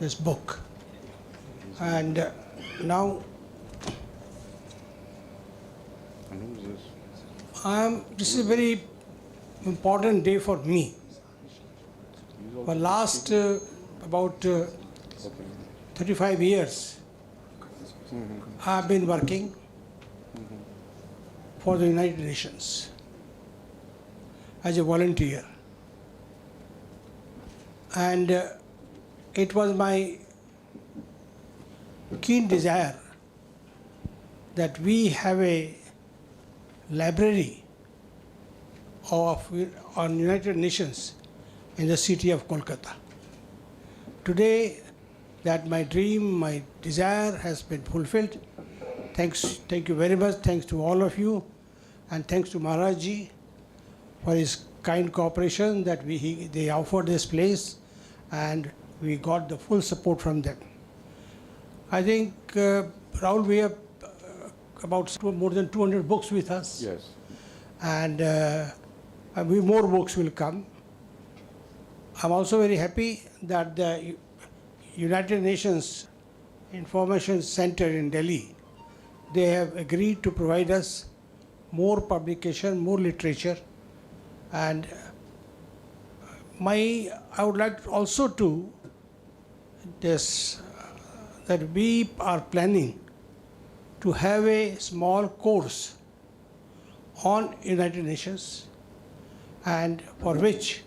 this book. And now this is a very important day for me. For last about 35 years, I have been working for the United Nations as a volunteer. And it was my keen desire that we have a library on United Nations in the city of Kolkata. Today, that my dream, my desire has been fulfilled. Thank you very much. Thanks to all of you, and thanks to Maharaj Ji for his kind cooperation that they offered this place, and we got the full support from them. I think, Rahul, we have about more than 200 books with us. Yes. And more books will come. I'm also very happy that the United Nations Information Center in Delhi, they have agreed to provide us more publication, more literature. And I would like also to that we are planning to have a small course on United Nations, and for which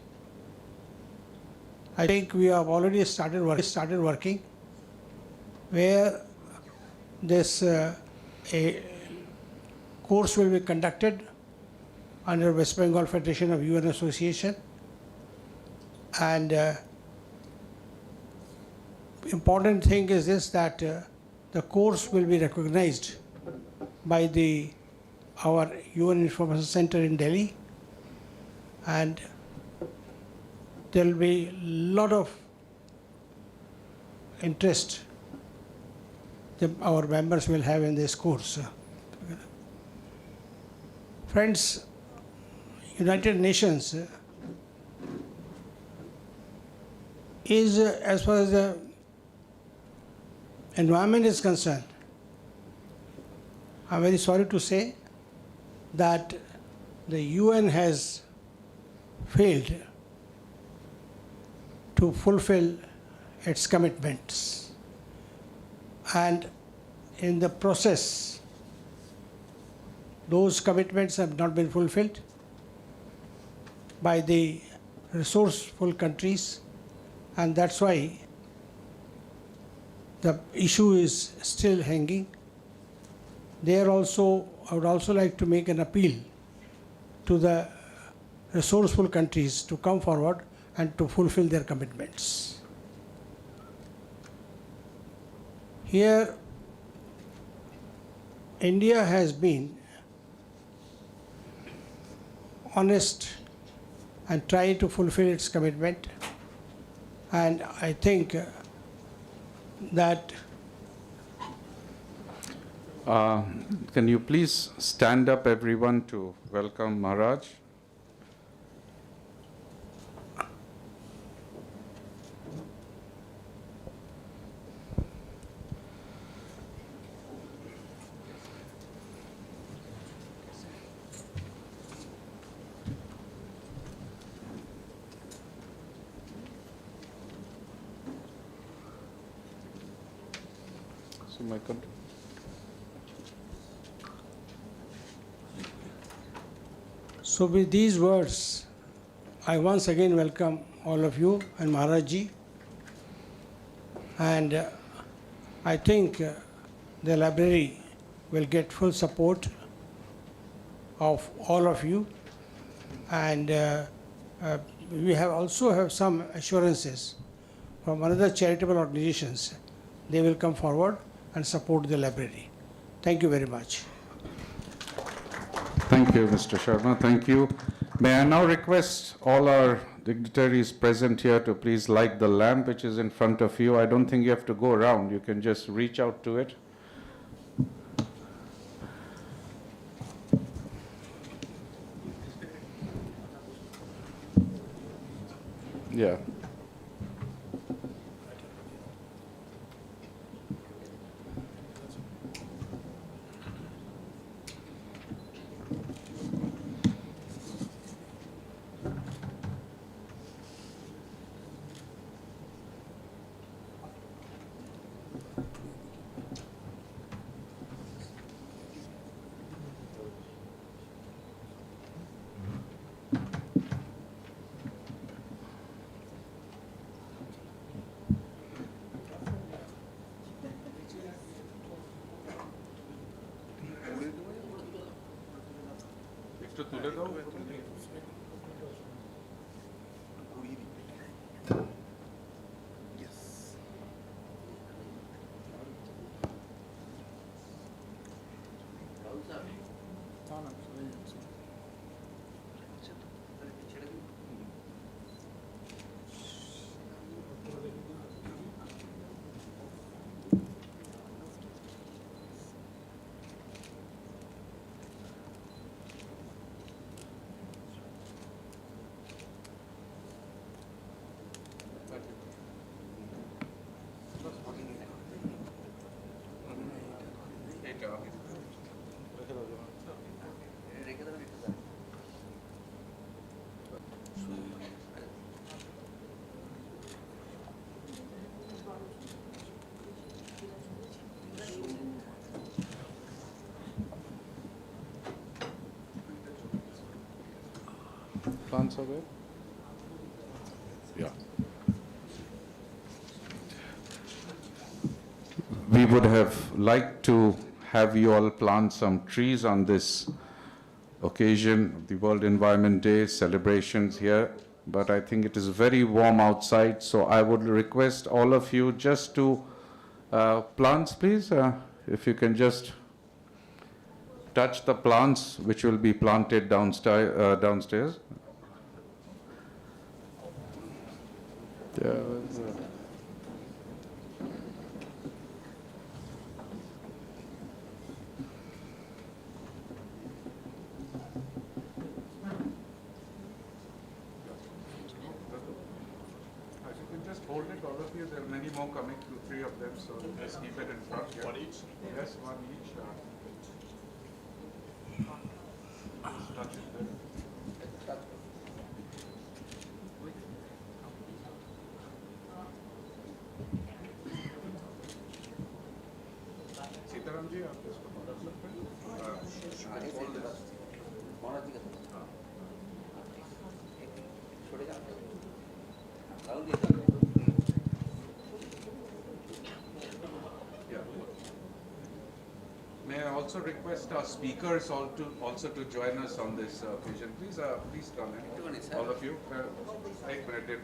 I think we have already started working, where this a course will be conducted under West Bengal Federation of UN Association, and important thing is this, that the course will be recognized by our UN Information Center in Delhi, and there will be a lot of interest that our members will have in this course. Friends, United Nations is, as far as the environment is concerned, I'm very sorry to say that the UN has failed to fulfill its commitments. And in the process, those commitments have not been fulfilled by the resourceful countries, and that's why the issue is still hanging. There also, I would also like to make an appeal to the resourceful countries to come forward and to fulfill their commitments. Here, India has been honest and tried to fulfill its commitment, and I think that can you please stand up, everyone, to welcome Maharaj? So with these words, I once again welcome all of you and Maharaj Ji. And I think the library will get full support of all of you. And we also have some assurances from another charitable organizations. They will come forward and support the library. Thank you very much. Thank you, Mr. Sharma. Thank you. May I now request all our dignitaries present here to please light the lamp which is in front of you. I don't think you have to go around. You can just reach out to it. Yeah. একটু তুলে দাও। Plants away? Yeah. We would have liked to have you all plant some trees on this occasion of the World Environment Day celebrations here, but I think it is very warm outside, so I would request all of you just to plants, please, if you can just touch the plants which will be planted downstairs. Yeah, you can just hold it, all of you. There are many more coming, 2, 3 of them, so just keep it in front. Yeah. One each? Yes, one each. Just touch it there. Sitaram ji, आप इसको पकड़ सकते हैं? hold this. Yeah. May I also request our speakers also to join us on this occasion. Please come in, all of you. एक minute,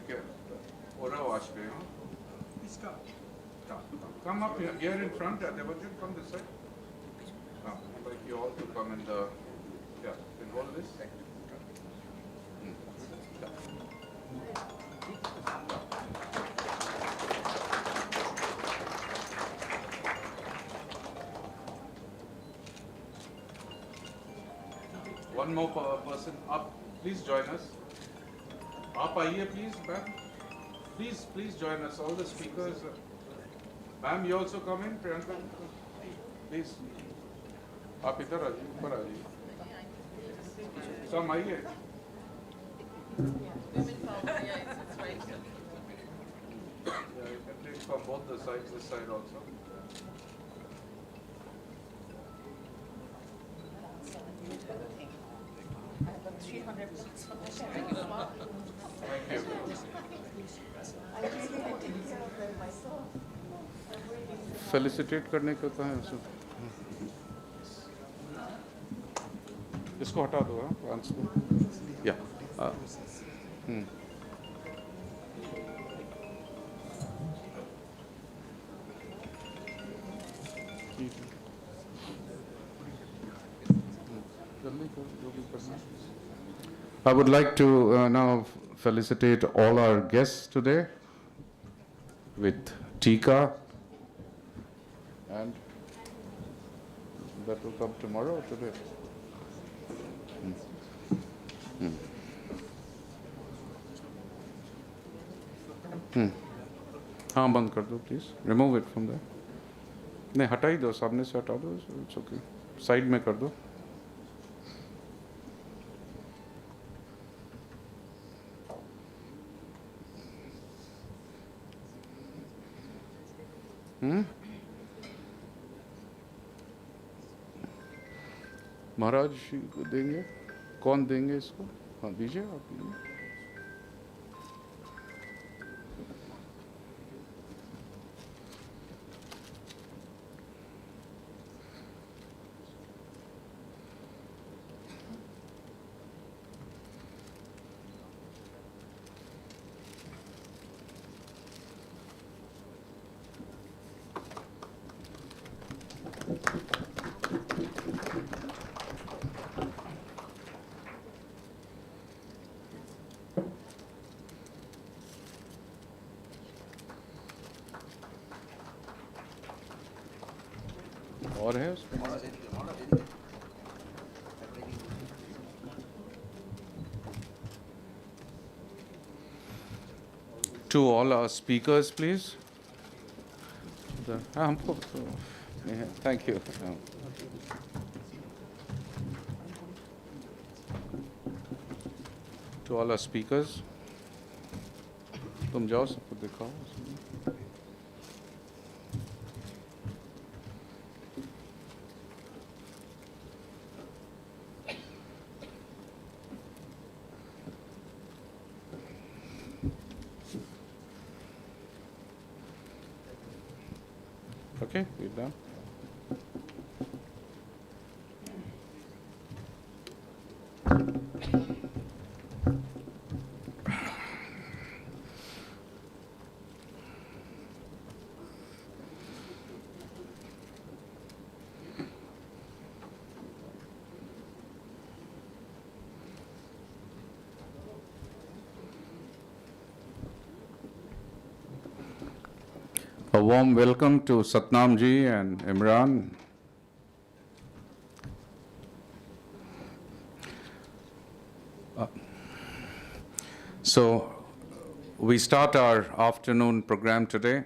please come up here in front. Devajit, come this side. I'd like you all to come in the, in all this. One more person up. Please join us. Up आइए please, ma'am. Please join us. All the speakers. Ma'am, you also come in. Priyanka, please. आप इधर आ जाइए, ऊपर आ जाइए. Some आइए. Yeah, you can take from both the sides. This side also. Thank you. Felicitate करने का कहाँ है उसे? इसको हटा दो, प्लांट्स को. या I would like to now felicitate all our guests today with Tika, and that will come tomorrow or today? हाँ बंद कर दो please. Remove it from there. नहीं हटा ही दो, सामने से हटा दो. It's okay. साइड में कर दो. महाराज जी को देंगे, कौन देंगे इसको? हाँ दीजिए, आप दीजिए। और है उसमें? To all our speakers, please. हमको thank you. To all our speakers, तुम जाओ सबको दिखाओ. Okay, we're done. A warm welcome to Satnam ji and Imran. So, we start our afternoon program today.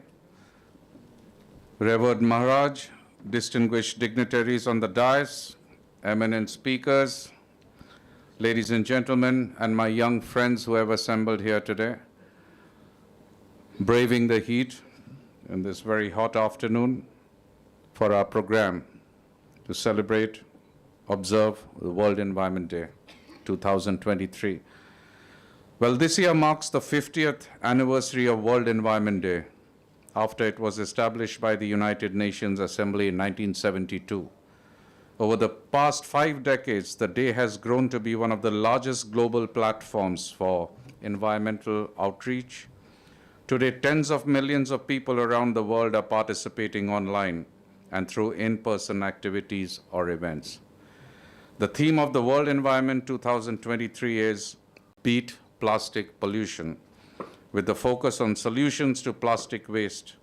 Revered Maharaj, distinguished dignitaries on the dais, eminent speakers, ladies and gentlemen, and my young friends who have assembled here today, braving the heat in this very hot afternoon for our program to celebrate, observe the World Environment Day 2023. Well, this year marks the 50th anniversary of World Environment Day after it was established by the United Nations Assembly in 1972. Over the past 5 decades, the day has grown to be one of the largest global platforms for environmental outreach. Today, tens of millions of people around the world are participating online and through in-person activities or events. The theme of the World Environment 2023 is Beat Plastic Pollution, with the focus on solutions to plastic waste.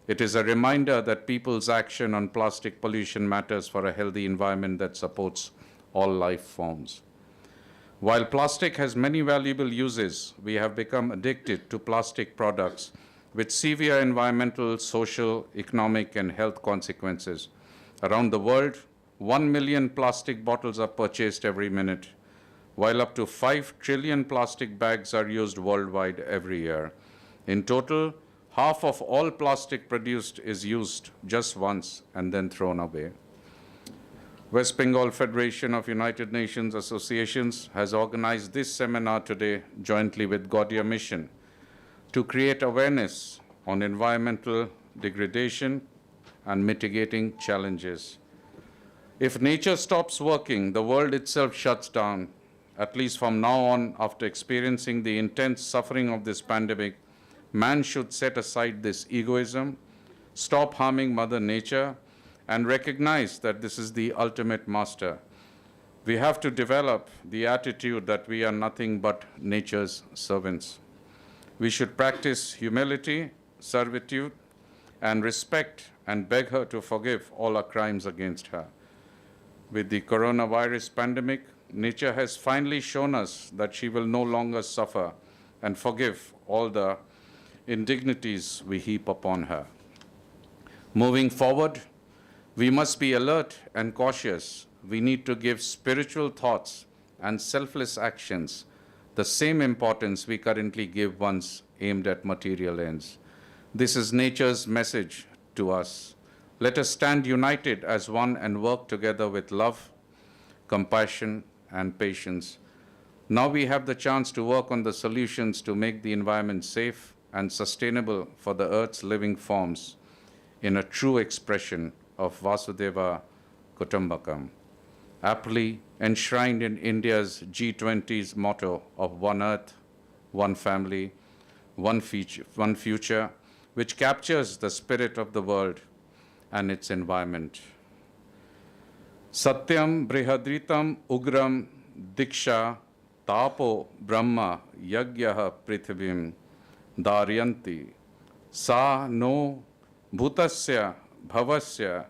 It is a reminder that people's action on plastic pollution matters for a healthy environment that supports all life forms. While plastic has many valuable uses, we have become addicted to plastic products with severe environmental, social, economic, and health consequences. Around the world, 1 million plastic bottles are purchased every minute, while up to 5 trillion plastic bags are used worldwide every year. In total, half of all plastic produced is used just once and then thrown away. West Bengal Federation of United Nations Associations has organized this seminar today jointly with Gaudiya Mission to create awareness on environmental degradation and mitigating challenges. If nature stops working, the world itself shuts down. At least from now on, after experiencing the intense suffering of this pandemic, man should set aside this egoism, stop harming Mother Nature, and recognize that this is the ultimate master. We have to develop the attitude that we are nothing but nature's servants. We should practice humility, servitude, and respect, and beg her to forgive all our crimes against her. With the coronavirus pandemic, nature has finally shown us that she will no longer suffer and forgive all the indignities we heap upon her. Moving forward, we must be alert and cautious. We need to give spiritual thoughts and selfless actions the same importance we currently give ones aimed at material ends. This is nature's message to us. Let us stand united as one and work together with love compassion, and patience. Now we have the chance to work on the solutions to make the environment safe and sustainable for the Earth's living forms in a true expression of Vasudeva Kutumbakam, aptly enshrined in India's G20's motto of One Earth, One Family, One Future, which captures the spirit of the world and its environment. Satyam Brihadritam Ugram Diksha Tapo Brahma Yagyaha Prithivim Daryanti Sa no Bhutasya Bhavasya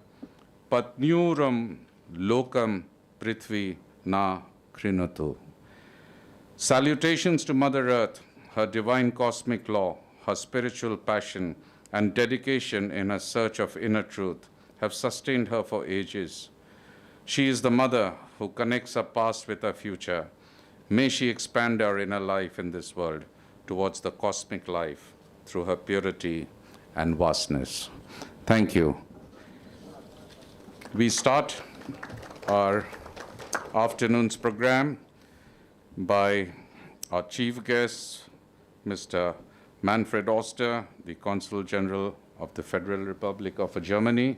Patnyuram Lokam Prithvi Na Krinatu. Salutations to Mother Earth, her divine cosmic law, her spiritual passion, and dedication in her search of inner truth have sustained her for ages. She is the mother who connects her past with her future. May she expand her inner life in this world towards the cosmic life through her purity and vastness. Thank you. We start our afternoon's program by our chief guest, Mr. Manfred Oster, the Consul General of the Federal Republic of Germany,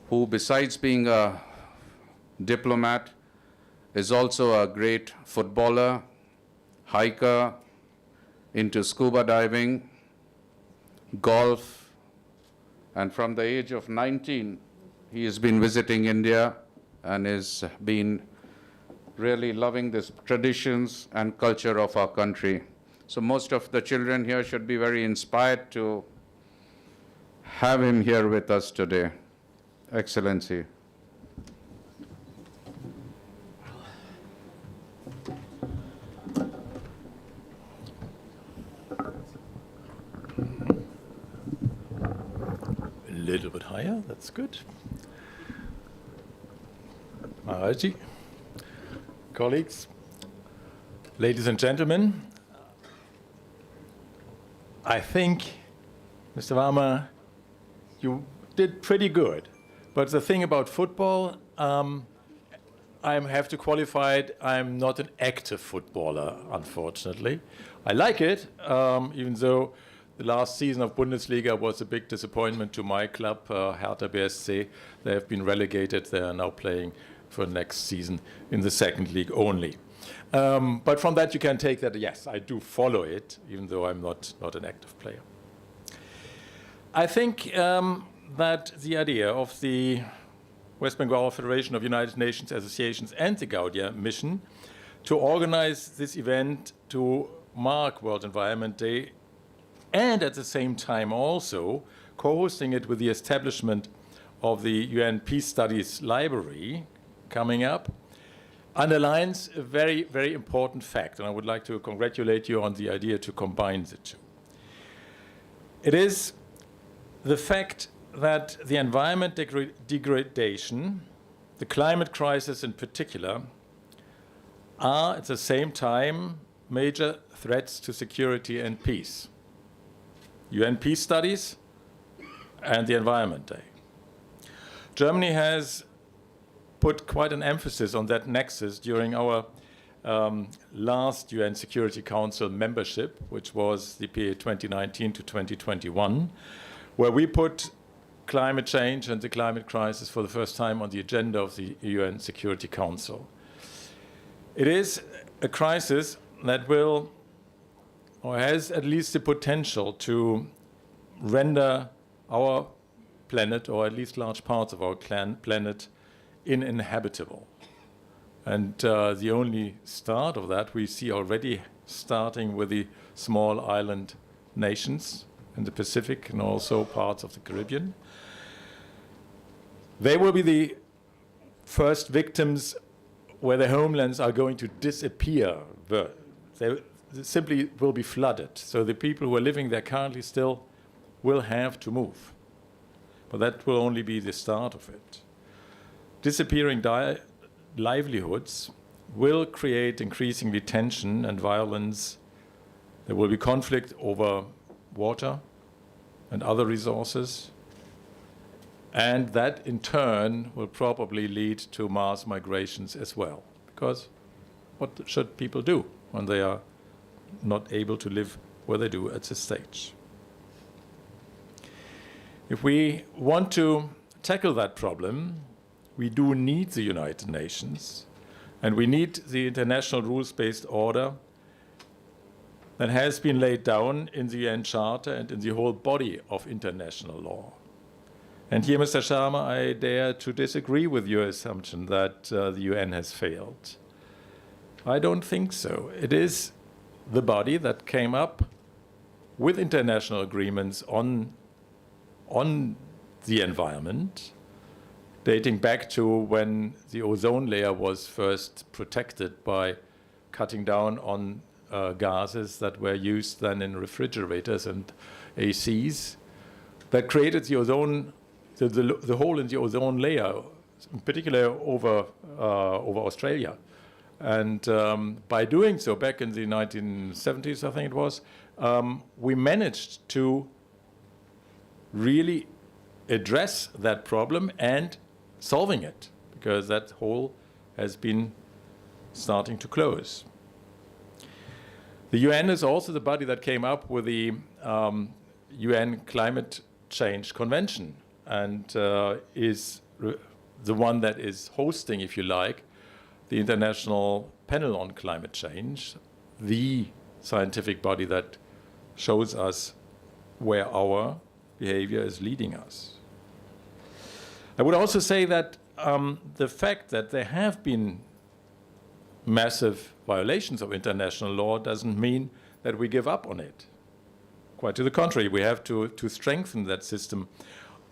who, besides being a diplomat, is also a great footballer, hiker, into scuba diving, golf, and from the age of 19, he has been visiting India and has been really loving the traditions and culture of our country. So most of the children here should be very inspired to have him here with us today. Excellency. A little bit higher, that's good. Maharaji, colleagues, ladies and gentlemen, I think, Mr. Varma, you did pretty good. But the thing about football, I have to qualify it, I'm not an active footballer, unfortunately. I like it, even though the last season of Bundesliga was a big disappointment to my club, Hertha BSC. They have been relegated. They are now playing for next season in the second league only. But from that you can take that, yes, I do follow it, even though I'm not an active player. I think that the idea of the West Bengal Federation of United Nations Associations and the Gaudiya Mission to organize this event to mark World Environment Day and at the same time also co-hosting it with the establishment of the UN Peace Studies Library coming up underlines a very, very important fact, and I would like to congratulate you on the idea to combine the two. It is the fact that the environment degradation, the climate crisis in particular, are at the same time major threats to security and peace. UN Peace Studies and the Environment Day. Germany has put quite an emphasis on that nexus during our last UN Security Council membership, which was the period 2019 to 2021, where we put climate change and the climate crisis for the first time on the agenda of the UN Security Council. It is a crisis that will, or has at least the potential to render our planet, or at least large parts of our planet, uninhabitable. And the only start of that we see already starting with the small island nations in the Pacific and also parts of the Caribbean. They will be the first victims where their homelands are going to disappear. They simply will be flooded. So the people who are living there currently still will have to move. But that will only be the start of it. Disappearing livelihoods will create increasingly tension and violence. There will be conflict over water and other resources. And that, in turn, will probably lead to mass migrations as well. Because what should people do when they are not able to live where they do at this stage? If we want to tackle that problem, we do need the United Nations, and we need the international rules-based order that has been laid down in the UN Charter and in the whole body of international law. And here, Mr. Sharma, I dare to disagree with your assumption that the UN has failed. I don't think so. It is the body that came up with international agreements on the environment, dating back to when the ozone layer was first protected by cutting down on gases that were used then in refrigerators and ACs, that created the ozone, the hole in the ozone layer, in particular over Australia. And by doing so, back in the 1970s, I think it was, we managed to really address that problem and solving it, because that hole has been starting to close. The UN is also the body that came up with the UN Climate Change Convention, and is the one that is hosting, if you like, the International Panel on Climate Change, the scientific body that shows us where our behavior is leading us. I would also say that the fact that there have been massive violations of international law doesn't mean that we give up on it. Quite to the contrary, we have to strengthen that system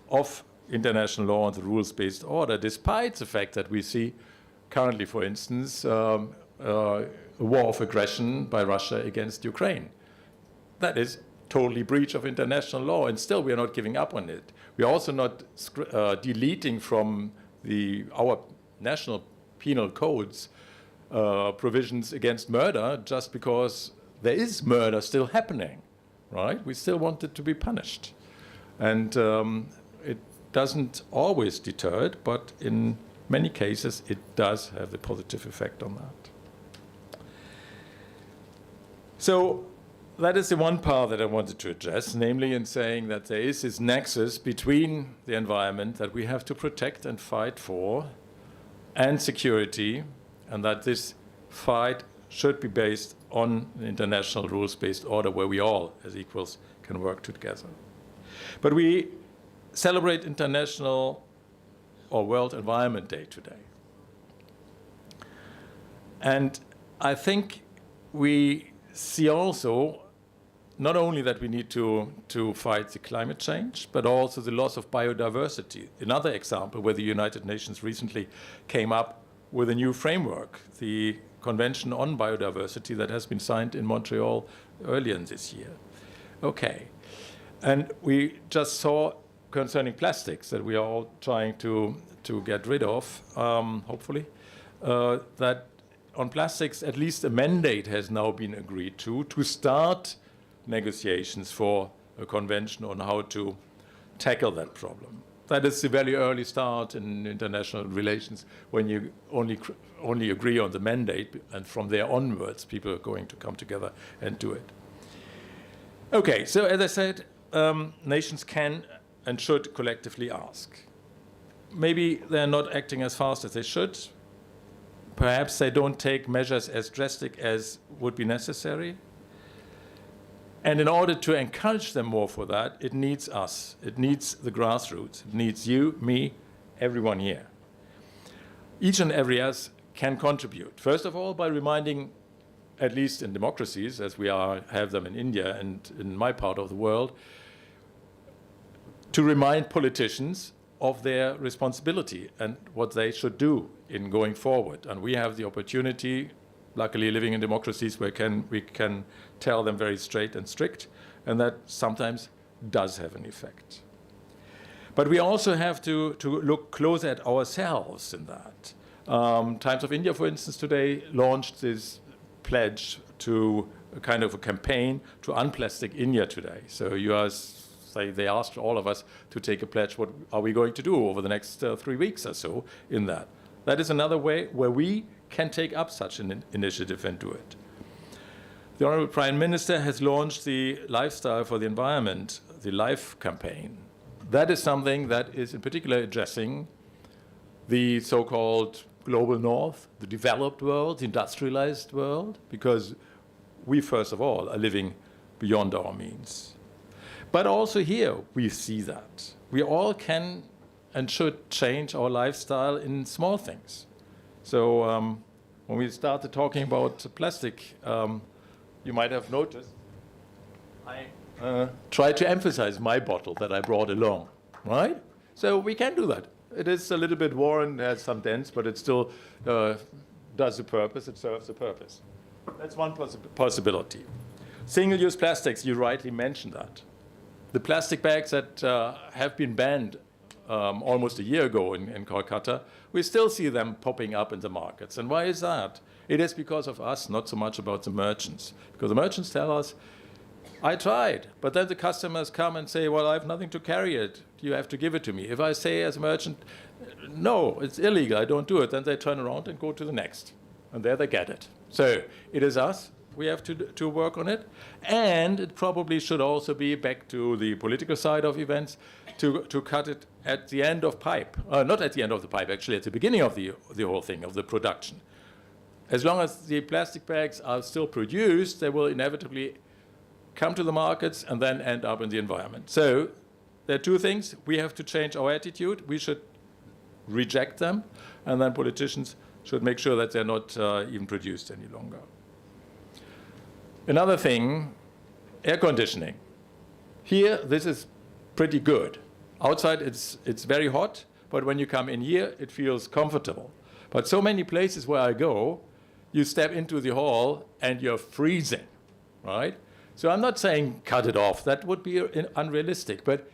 of international law and the rules-based order, despite the fact that we see currently, for instance, a war of aggression by Russia against Ukraine. That is totally breach of international law, and still we are not giving up on it. We are also not deleting from our national penal codes provisions against murder just because there is murder still happening, right? We still want it to be punished. And it doesn't always deter it, but in many cases it does have a positive effect on that. So that is the one part that I wanted to address, namely in saying that there is this nexus between the environment that we have to protect and fight for and security, and that this fight should be based on an international rules-based order where we all, as equals, can work together. But we celebrate International or World Environment Day today. And I think we see also not only that we need to fight the climate change, but also the loss of biodiversity. Another example where the United Nations recently came up with a new framework, the Convention on Biodiversity that has been signed in Montreal earlier this year. Okay. And we just saw concerning plastics that we are all trying to get rid of, hopefully, that on plastics at least a mandate has now been agreed to start negotiations for a convention on how to tackle that problem. That is the very early start in international relations, when you only agree on the mandate, and from there onwards people are going to come together and do it. Okay, so as I said, nations can and should collectively ask. Maybe they're not acting as fast as they should. Perhaps they don't take measures as drastic as would be necessary. And in order to encourage them more for that, it needs us. It needs the grassroots. It needs you, me, everyone here. Each and every us can contribute. First of all, by reminding, at least in democracies, as we have them in India and in my part of the world, to remind politicians of their responsibility and what they should do in going forward. And we have the opportunity, luckily living in democracies, where we can tell them very straight and strict, and that sometimes does have an effect. But we also have to look closer at ourselves in that. Times of India, for instance, today launched this pledge to a kind of a campaign to unplastic India today. So you are They asked all of us to take a pledge. What are we going to do over the next 3 weeks or so in that? That is another way where we can take up such an initiative and do it. The Honorable Prime Minister has launched the Lifestyle for the Environment, the LIFE campaign. That is something that is in particular addressing the so-called global north, the developed world, the industrialized world, because we, first of all, are living beyond our means. But also here, we see that. We all can and should change our lifestyle in small things. So when we started talking about plastic, you might have noticed I tried to emphasize my bottle that I brought along, right? So we can do that. It is a little bit worn, has some dents, but it still does the purpose, it serves the purpose. That's one possibility. Single-use plastics, you rightly mentioned that. The plastic bags that have been banned almost a year ago in Kolkata, we still see them popping up in the markets. And why is that? It is because of us, not so much about the merchants. Because the merchants tell us, I tried, but then the customers come and say, well, I have nothing to carry it. You have to give it to me. If I say as a merchant, no, it's illegal, I don't do it, then they turn around and go to the next. And there they get it. So it is us. We have to work on it. And it probably should also be, back to the political side of events, to cut it at the end of pipe. Not at the end of the pipe, actually, at the beginning of the whole thing, of the production. As long as the plastic bags are still produced, they will inevitably come to the markets and then end up in the environment. So there are two things. We have to change our attitude. We should reject them. And then politicians should make sure that they're not even produced any longer. Another thing, air conditioning. Here, this is pretty good. Outside, it's very hot, but when you come in here, it feels comfortable. But so many places where I go, you step into the hall and you're freezing, right? So I'm not saying cut it off. That would be unrealistic. But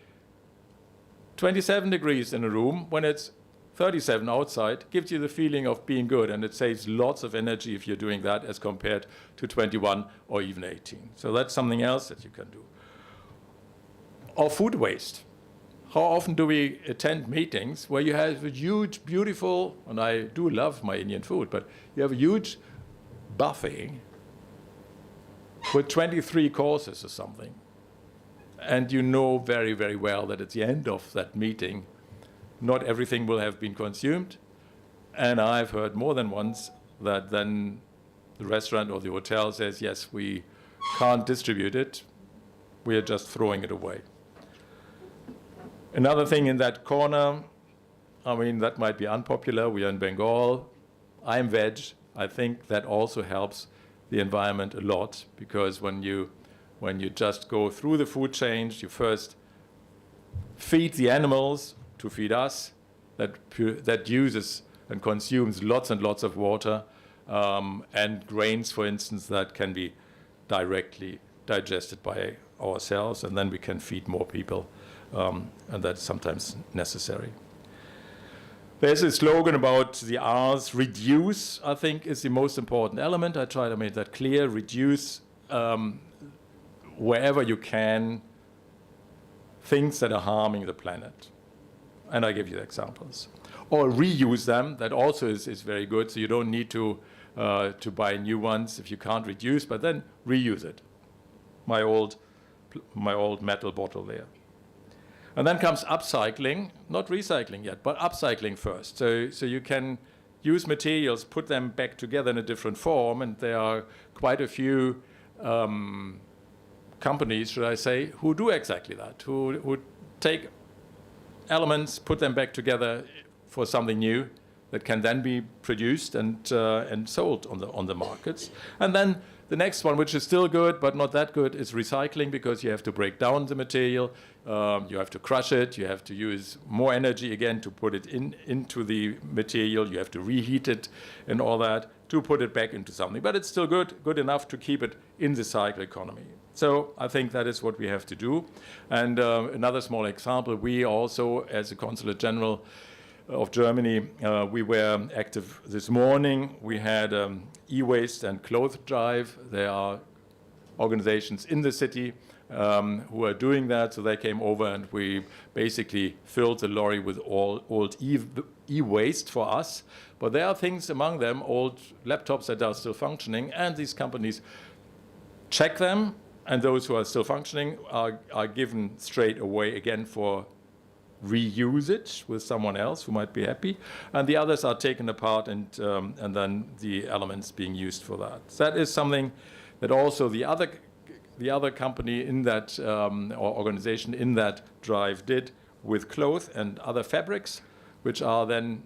27 degrees in a room, when it's 37 outside, gives you the feeling of being good, and it saves lots of energy if you're doing that as compared to 21 or even 18. So that's something else that you can do. Or food waste. How often do we attend meetings where you have a huge, beautiful, and I do love my Indian food, but you have a huge buffet with 23 courses or something. And you know very, very well that at the end of that meeting, not everything will have been consumed. And I've heard more than once that then the restaurant or the hotel says, yes, we can't distribute it. We are just throwing it away. Another thing in that corner, I mean, that might be unpopular. We are in Bengal. I'm veg. I think that also helps the environment a lot, because when you just go through the food chain, you first feed the animals to feed us, that uses and consumes lots and lots of water, and grains, for instance, that can be directly digested by ourselves, and then we can feed more people, and that's sometimes necessary. There's a slogan about the R's. Reduce, I think, is the most important element. I try to make that clear. Reduce wherever you can things that are harming the planet. And I give you examples. Or reuse them. That also is very good. So you don't need to buy new ones if you can't reduce, but then reuse it. My old metal bottle there. And then comes upcycling, not recycling yet, but upcycling first. So you can use materials, put them back together in a different form, and there are quite a few companies, should I say, who do exactly that, who take elements, put them back together for something new that can then be produced and sold on the markets. And then the next one, which is still good but not that good, is recycling, because you have to break down the material, you have to crush it, you have to use more energy again to put it into the material, you have to reheat it and all that to put it back into something. But it's still good enough to keep it in the cycle economy. So I think that is what we have to do. And another small example, we also, as a Consulate General of Germany, we were active this morning. We had e-waste and clothes drive. There are organizations in the city who are doing that. So they came over and we basically filled the lorry with all old e-waste for us. But there are things among them, old laptops that are still functioning, and these companies check them, and those who are still functioning are given straight away again for reuse it with someone else who might be happy, and the others are taken apart and then the elements being used for that. So that is something that also the other company in that or organization in that drive did with cloth and other fabrics, which are then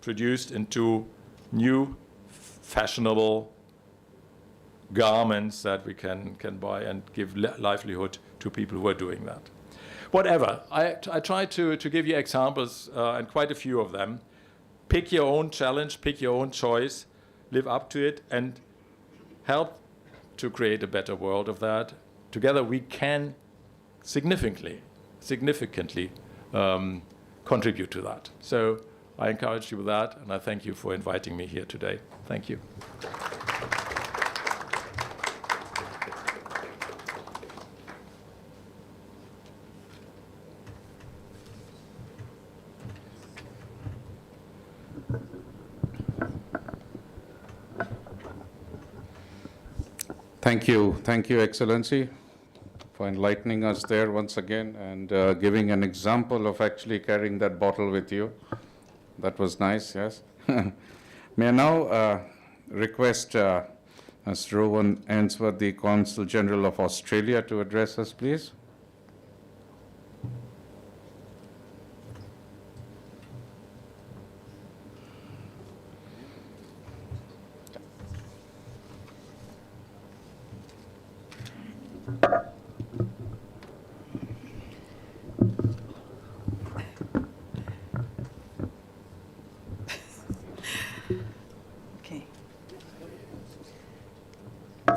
produced into new fashionable garments that we can buy and give livelihood to people who are doing that. Whatever, I try to give you examples, and quite a few of them. Pick your own challenge, pick your own choice, live up to it, and help to create a better world of that. Together we can significantly contribute to that. So I encourage you with that, and I thank you for inviting me here today. Thank you. Thank you, Excellency, for enlightening us there once again and giving an example of actually carrying that bottle with you. That was nice, yes. May I now request Mr. Rowan Ainsworth, the Consul General of Australia, to address us, please.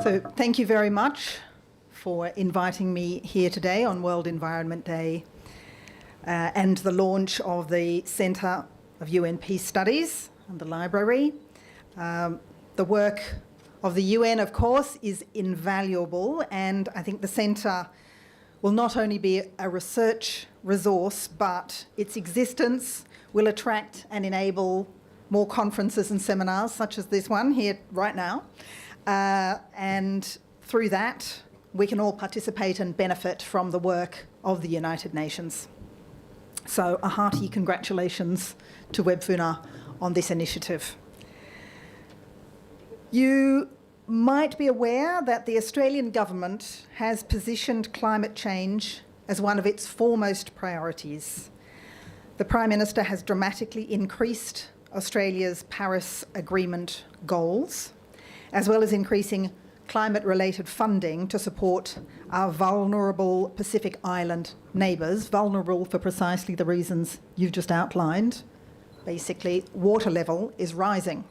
So thank you very much for inviting me here today on World Environment Day and the launch of the Centre of UN Peace Studies and the library. The work of the UN, of course, is invaluable, and I think the centre will not only be a research resource, but its existence will attract and enable more conferences and seminars such as this one here right now. And through that, we can all participate and benefit from the work of the United Nations. So a hearty congratulations to WebFuna on this initiative. You might be aware that the Australian government has positioned climate change as one of its foremost priorities. The Prime Minister has dramatically increased Australia's Paris Agreement goals, as well as increasing climate-related funding to support our vulnerable Pacific Island neighbours, vulnerable for precisely the reasons you've just outlined. Basically, water level is rising.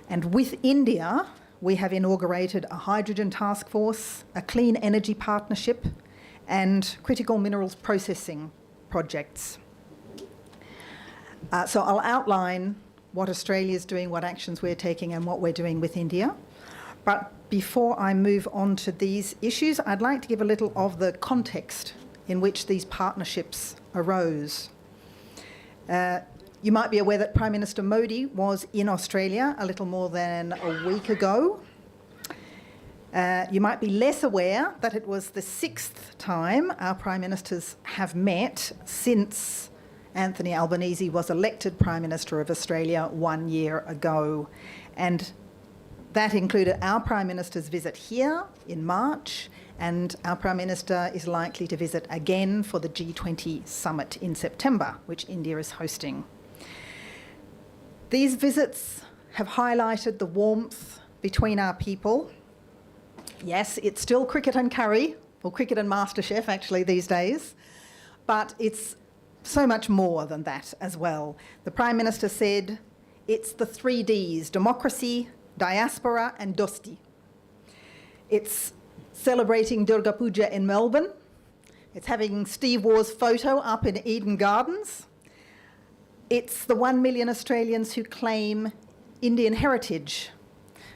And with India, we have inaugurated a hydrogen task force, a clean energy partnership, and critical minerals processing projects. So I'll outline what Australia is doing, what actions we're taking, and what we're doing with India. But before I move on to these issues, I'd like to give a little of the context in which these partnerships arose. You might be aware that Prime Minister Modi was in Australia a little more than a week ago. You might be less aware that it was the 6th time our Prime Ministers have met since Anthony Albanese was elected Prime Minister of Australia 1 year ago. And that included our Prime Minister's visit here in March, and our Prime Minister is likely to visit again for the G20 summit in September, which India is hosting. These visits have highlighted the warmth between our people. Yes, it's still cricket and curry, or cricket and MasterChef actually these days, but it's so much more than that as well. The Prime Minister said it's the 3 Ds, democracy, diaspora and dosti. It's celebrating Durga Puja in Melbourne. It's having Steve Waugh's photo up in Eden Gardens. It's the 1 million Australians who claim Indian heritage.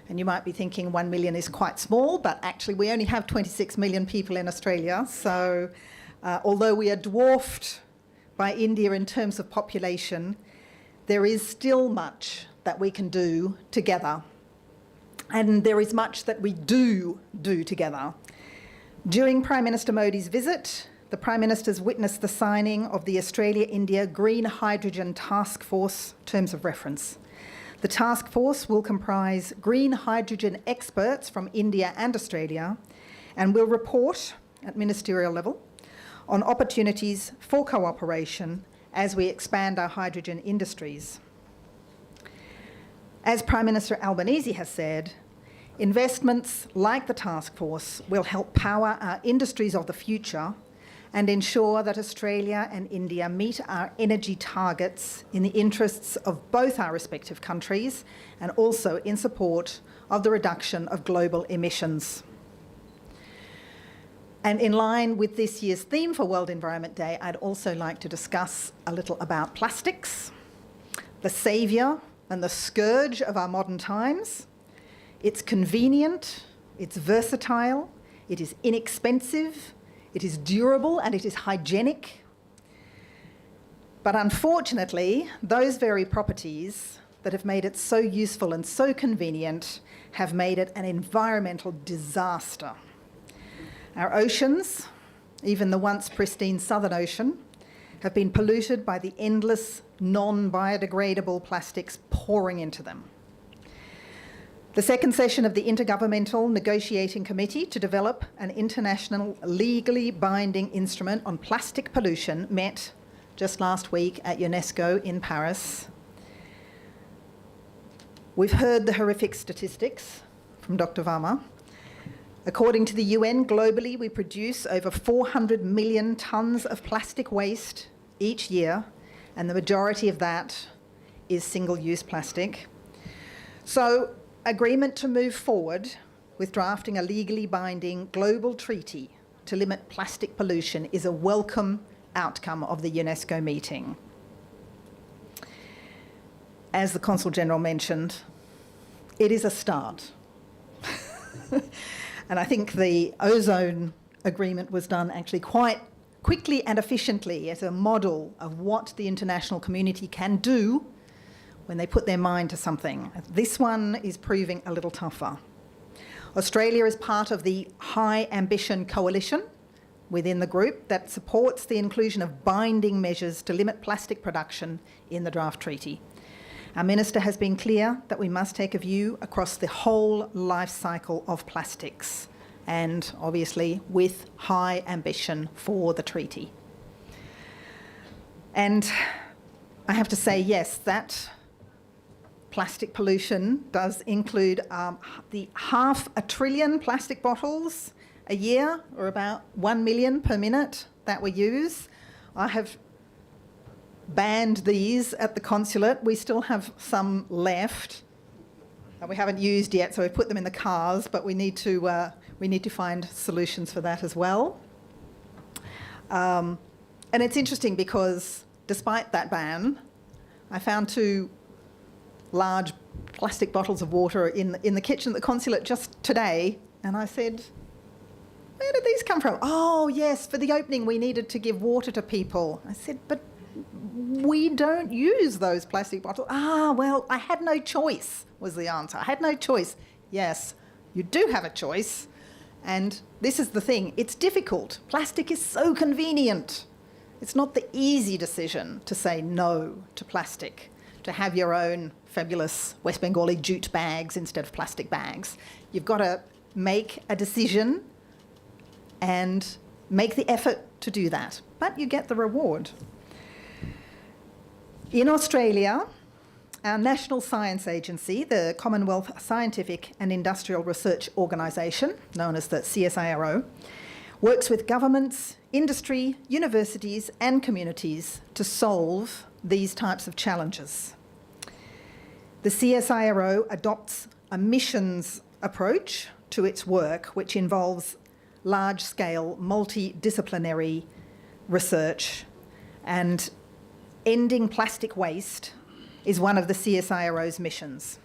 And you might be thinking 1 million is quite small, but actually we only have 26 million people in Australia. So although we are dwarfed by India in terms of population, there is still much that we can do together. And there is much that we do together. During Prime Minister Modi's visit, the Prime Minister's witnessed the signing of the Australia-India Green Hydrogen Task Force Terms of Reference. The task force will comprise green hydrogen experts from India and Australia and will report at ministerial level on opportunities for cooperation as we expand our hydrogen industries. As Prime Minister Albanese has said, investments like the task force will help power our industries of the future and ensure that Australia and India meet our energy targets in the interests of both our respective countries and also in support of the reduction of global emissions. And in line with this year's theme for World Environment Day, I'd also like to discuss a little about plastics, the saviour and the scourge of our modern times. It's convenient, it's versatile, it is inexpensive, it is durable and it is hygienic. But unfortunately, those very properties that have made it so useful and so convenient have made it an environmental disaster. Our oceans, even the once pristine Southern Ocean, have been polluted by the endless non-biodegradable plastics pouring into them. The second session of the Intergovernmental Negotiating Committee to develop an international legally binding instrument on plastic pollution met just last week at UNESCO in Paris. We've heard the horrific statistics from Dr. Varma. According to the UN, globally we produce over 400 million tonnes of plastic waste each year, and the majority of that is single-use plastic. So, agreement to move forward with drafting a legally binding global treaty to limit plastic pollution is a welcome outcome of the UNESCO meeting. As the Consul General mentioned, it is a start. And I think the ozone agreement was done actually quite quickly and efficiently as a model of what the international community can do when they put their mind to something. This one is proving a little tougher. Australia is part of the High Ambition Coalition within the group that supports the inclusion of binding measures to limit plastic production in the draft treaty. Our Minister has been clear that we must take a view across the whole life cycle of plastics and obviously with high ambition for the treaty. And I have to say, yes, that plastic pollution does include the 500 billion plastic bottles a year, or about 1 million per minute that we use. I have banned these at the consulate. We still have some left that we haven't used yet, so we've put them in the cars, but we need to find solutions for that as well. And it's interesting because despite that ban, I found 2 large plastic bottles of water in the kitchen at the consulate just today, and I said, where did these come from? Oh, yes, for the opening we needed to give water to people. I said, but we don't use those plastic bottles. Ah, well, I had no choice, was the answer. I had no choice. Yes, you do have a choice, and this is the thing. It's difficult. Plastic is so convenient. It's not the easy decision to say no to plastic, to have your own fabulous West Bengali jute bags instead of plastic bags. You've got to make a decision and make the effort to do that, but you get the reward. In Australia, our National Science Agency, the Commonwealth Scientific and Industrial Research Organisation, known as the CSIRO, works with governments, industry, universities and communities to solve these types of challenges. The CSIRO adopts a missions approach to its work, which involves large-scale, multidisciplinary research, and ending plastic waste is one of the CSIRO's missions.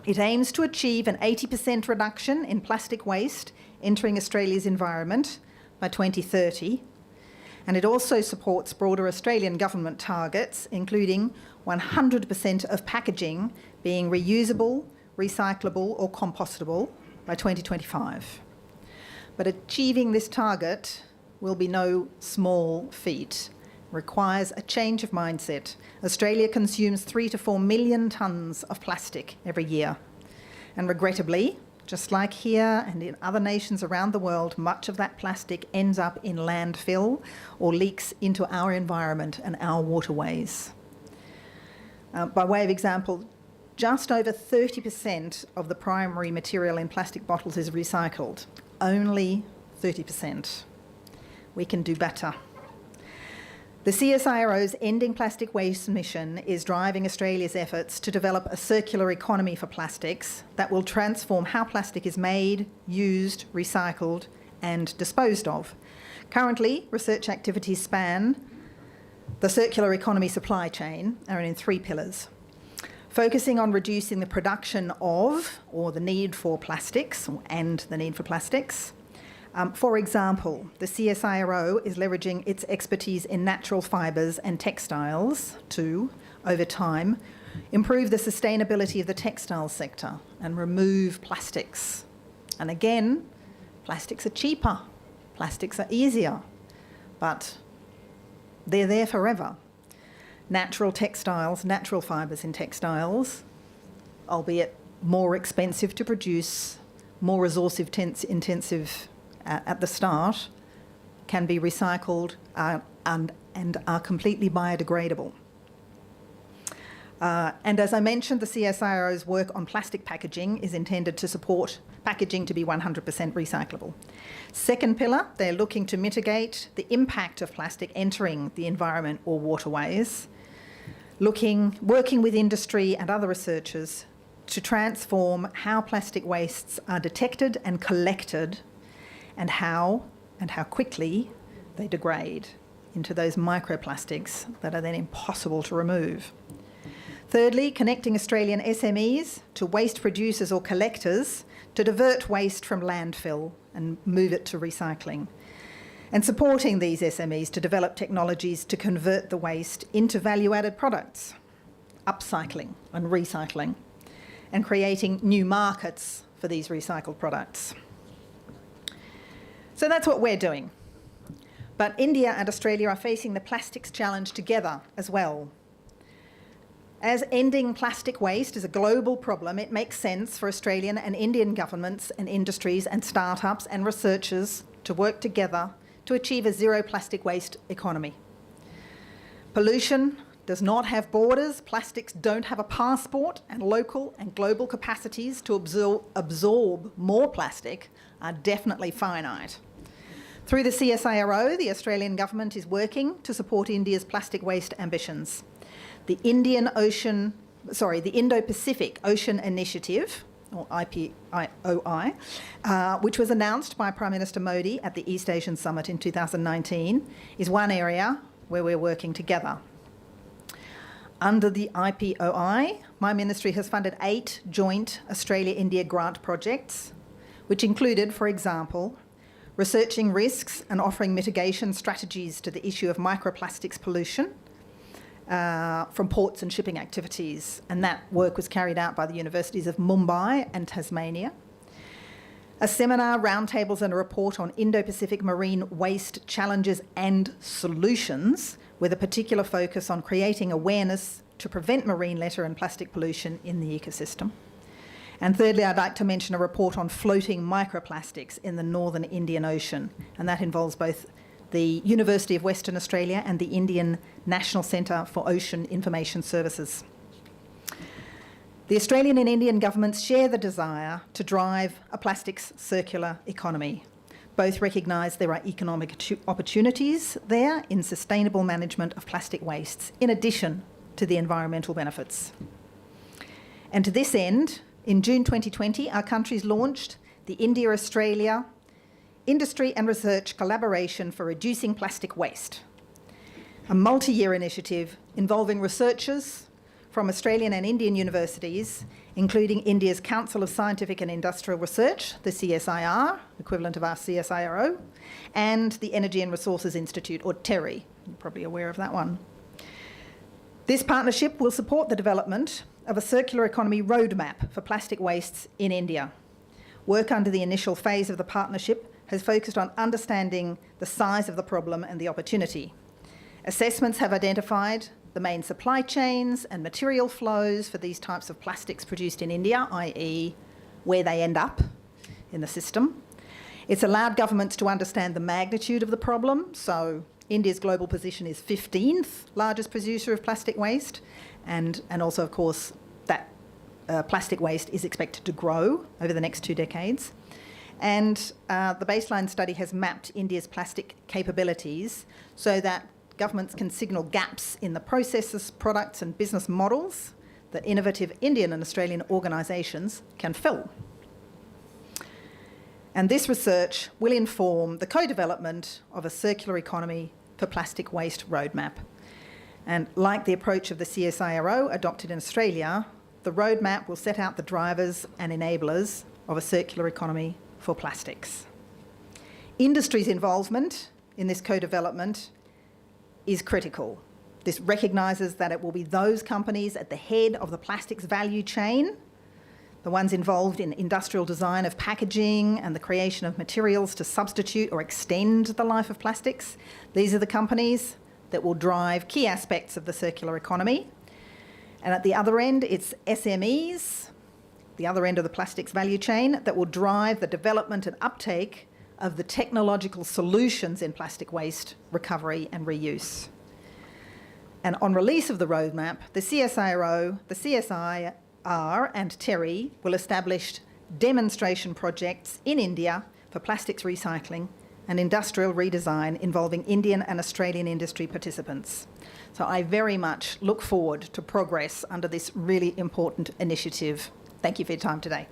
It aims to achieve an 80% reduction in plastic waste entering Australia's environment by 2030, and it also supports broader Australian government targets, including 100% of packaging being reusable, recyclable or compostable by 2025. But achieving this target will be no small feat. It requires a change of mindset. Australia consumes 3 to 4 million tonnes of plastic every year. And regrettably, just like here and in other nations around the world, much of that plastic ends up in landfill or leaks into our environment and our waterways. By way of example, just over 30% of the primary material in plastic bottles is recycled. Only 30%. We can do better. The CSIRO's Ending Plastic Waste mission is driving Australia's efforts to develop a circular economy for plastics that will transform how plastic is made, used, recycled and disposed of. Currently, research activities span the circular economy supply chain and are in 3 pillars. Focusing on reducing the production of or the need for plastics and the need for plastics. For example, the CSIRO is leveraging its expertise in natural fibres and textiles to, over time, improve the sustainability of the textile sector and remove plastics. And again, plastics are cheaper, plastics are easier, but they're there forever. Natural textiles, natural fibres in textiles, albeit more expensive to produce, more resource intensive at the start, can be recycled and are completely biodegradable. And as I mentioned, the CSIRO's work on plastic packaging is intended to support packaging to be 100% recyclable. Second pillar, they're looking to mitigate the impact of plastic entering the environment or waterways, working with industry and other researchers to transform how plastic wastes are detected and collected and how quickly they degrade into those microplastics that are then impossible to remove. Thirdly, connecting Australian SMEs to waste producers or collectors to divert waste from landfill and move it to recycling. And supporting these SMEs to develop technologies to convert the waste into value-added products, upcycling and recycling, and creating new markets for these recycled products. So that's what we're doing. But India and Australia are facing the plastics challenge together as well. As ending plastic waste is a global problem, it makes sense for Australian and Indian governments and industries and startups and researchers to work together to achieve a zero plastic waste economy. Pollution does not have borders, plastics don't have a passport, and local and global capacities to absorb more plastic are definitely finite. Through the CSIRO, the Australian government is working to support India's plastic waste ambitions. The Indo-Pacific Ocean Initiative, or IPOI, which was announced by Prime Minister Modi at the East Asian Summit in 2019, is one area where we're working together. Under the IPOI, my ministry has funded 8 joint Australia-India grant projects, which included, for example, researching risks and offering mitigation strategies to the issue of microplastics pollution from ports and shipping activities. And that work was carried out by the universities of Mumbai and Tasmania. A seminar, roundtables and a report on Indo-Pacific marine waste challenges and solutions, with a particular focus on creating awareness to prevent marine litter and plastic pollution in the ecosystem. And thirdly, I'd like to mention a report on floating microplastics in the northern Indian Ocean, and that involves both the University of Western Australia and the Indian National Centre for Ocean Information Services. The Australian and Indian governments share the desire to drive a plastics circular economy. Both recognise there are economic opportunities there in sustainable management of plastic wastes, in addition to the environmental benefits. And to this end, in June 2020, our countries launched the India-Australia Industry and Research Collaboration for Reducing Plastic Waste, a multi-year initiative involving researchers from Australian and Indian universities including India's Council of Scientific and Industrial Research, the CSIR, equivalent of our CSIRO, and the Energy and Resources Institute, or TERI. You're probably aware of that one. This partnership will support the development of a circular economy roadmap for plastic wastes in India. Work under the initial phase of the partnership has focused on understanding the size of the problem and the opportunity. Assessments have identified the main supply chains and material flows for these types of plastics produced in India, i.e. where they end up in the system. It's allowed governments to understand the magnitude of the problem. So India's global position is 15th largest producer of plastic waste, and also, of course, that plastic waste is expected to grow over the next 2 decades. And the baseline study has mapped India's plastic capabilities so that governments can signal gaps in the processes, products and business models that innovative Indian and Australian organisations can fill. And this research will inform the co-development of a circular economy for plastic waste roadmap. And like the approach of the CSIRO adopted in Australia, the roadmap will set out the drivers and enablers of a circular economy for plastics. Industry's involvement in this co-development is critical. This recognises that it will be those companies at the head of the plastics value chain, the ones involved in industrial design of packaging and the creation of materials to substitute or extend the life of plastics. These are the companies that will drive key aspects of the circular economy. And at the other end, it's SMEs, the other end of the plastics value chain, that will drive the development and uptake of the technological solutions in plastic waste recovery and reuse. And on release of the roadmap, the CSIRO, the CSIR and TERI will establish demonstration projects in India for plastics recycling and industrial redesign involving Indian and Australian industry participants. So I very much look forward to progress under this really important initiative. Thank you for your time today.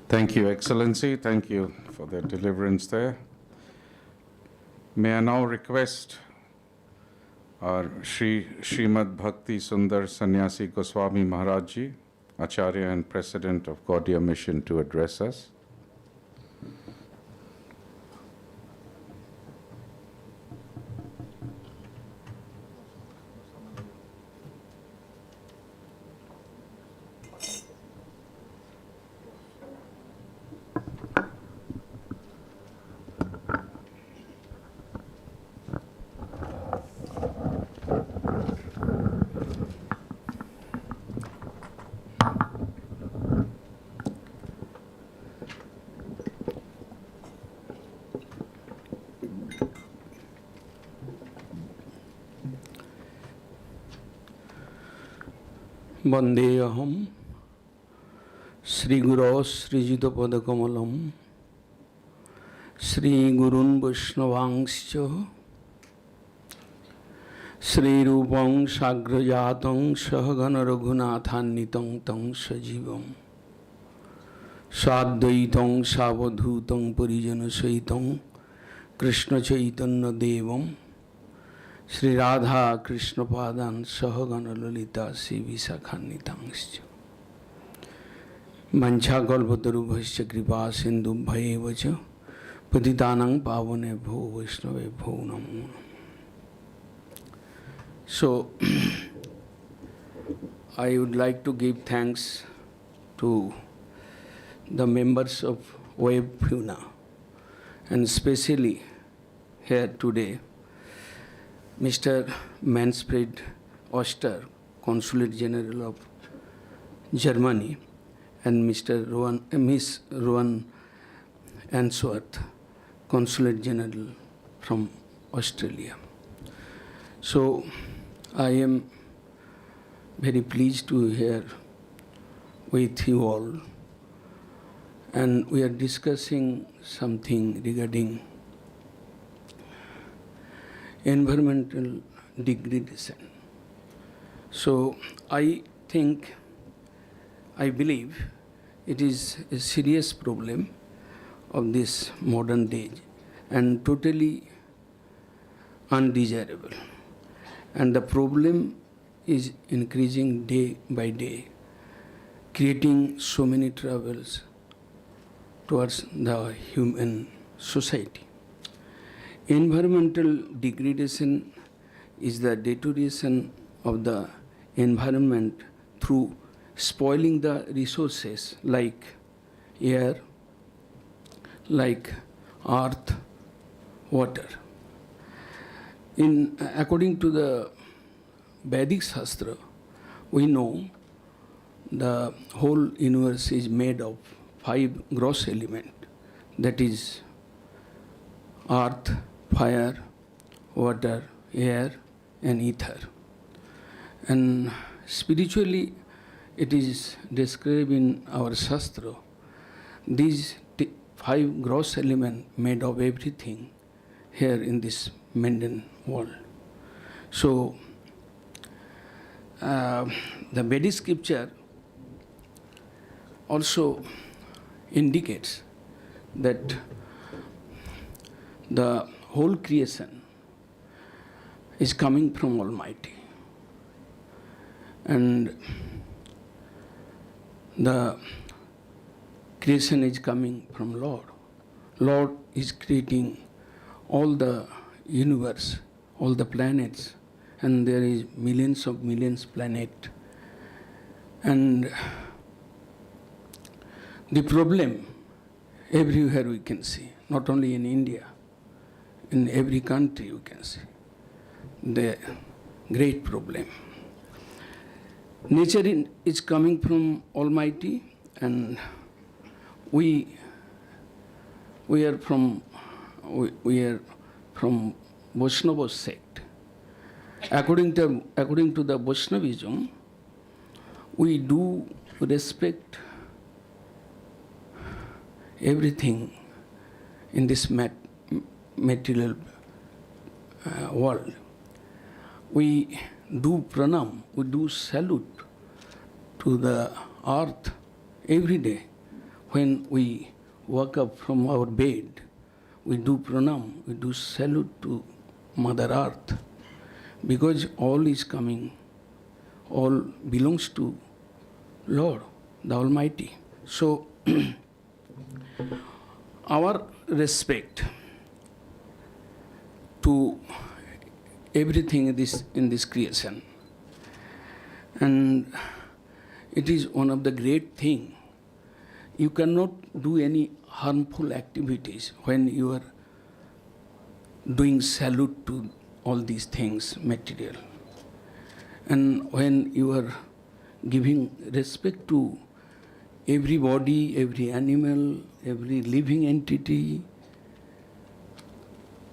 Thank you, Excellency. Thank you for the deliverance there. May I now request our Srimad Bhakti Sundar Sannyasi Goswami Maharaj Ji, Acharya and President of Gaudiya Mission, to address us. वंदेऽहं श्रीगुरो श्रीयुतपदकमलं श्रीगुरून् वैष्णवांश्च श्रीरूपं साग्रजातं सहगण रघुनाथान्वितं तं सजीवं साद्वैतं सावधूतं परिजनसहितं कृष्णचैतन्यदेवं श्री राधा कृष्ण पादान सहगण ललिता श्री विशाखान्वितांश्च वंशाकल्पतरुभ्यश्च कृपा सिन्धुभ्येव च पतितानां पावनेभ्यो वैष्णवेभ्यो नमो नमः. So I would like to give thanks to the members of Web Pune, and especially here today Mr. Manfred Oster, Consulate General of Germany, and Miss Rowan Answorth, Consulate General from Australia. So I am very pleased to hear with you all, and we are discussing something regarding environmental degradation. So I believe it is a serious problem of this modern day and totally undesirable. And the problem is increasing day by day, creating so many troubles towards the human society. Environmental degradation is the deterioration of the environment through spoiling the resources like air, like earth, water. According to the Vedic Shastra, we know the whole universe is made of 5 gross elements, that is earth, fire, water, air, and ether. And spiritually, it is described in our Shastra, these 5 gross elements made of everything here in this mundane world. So, the Vedic scripture also indicates that the whole creation is coming from Almighty. And the creation is coming from Lord. Lord is creating all the universe, all the planets, and there is millions of millions planets. And the problem everywhere we can see, not only in India, in every country you can see, the great problem. Nature is coming from Almighty, and we are from Vaishnava sect. According to the Vaishnavism, we do respect everything in this material world. We do pranam, we do salute to the earth every day. When we wake up from our bed, we do pranam, we do salute to Mother Earth, because all is coming, all belongs to Lord, the Almighty. So, our respect to everything in this creation, and it is one of the great things. You cannot do any harmful activities when you are doing salute to all these things material, and when you are giving respect to everybody, every animal, every living entity.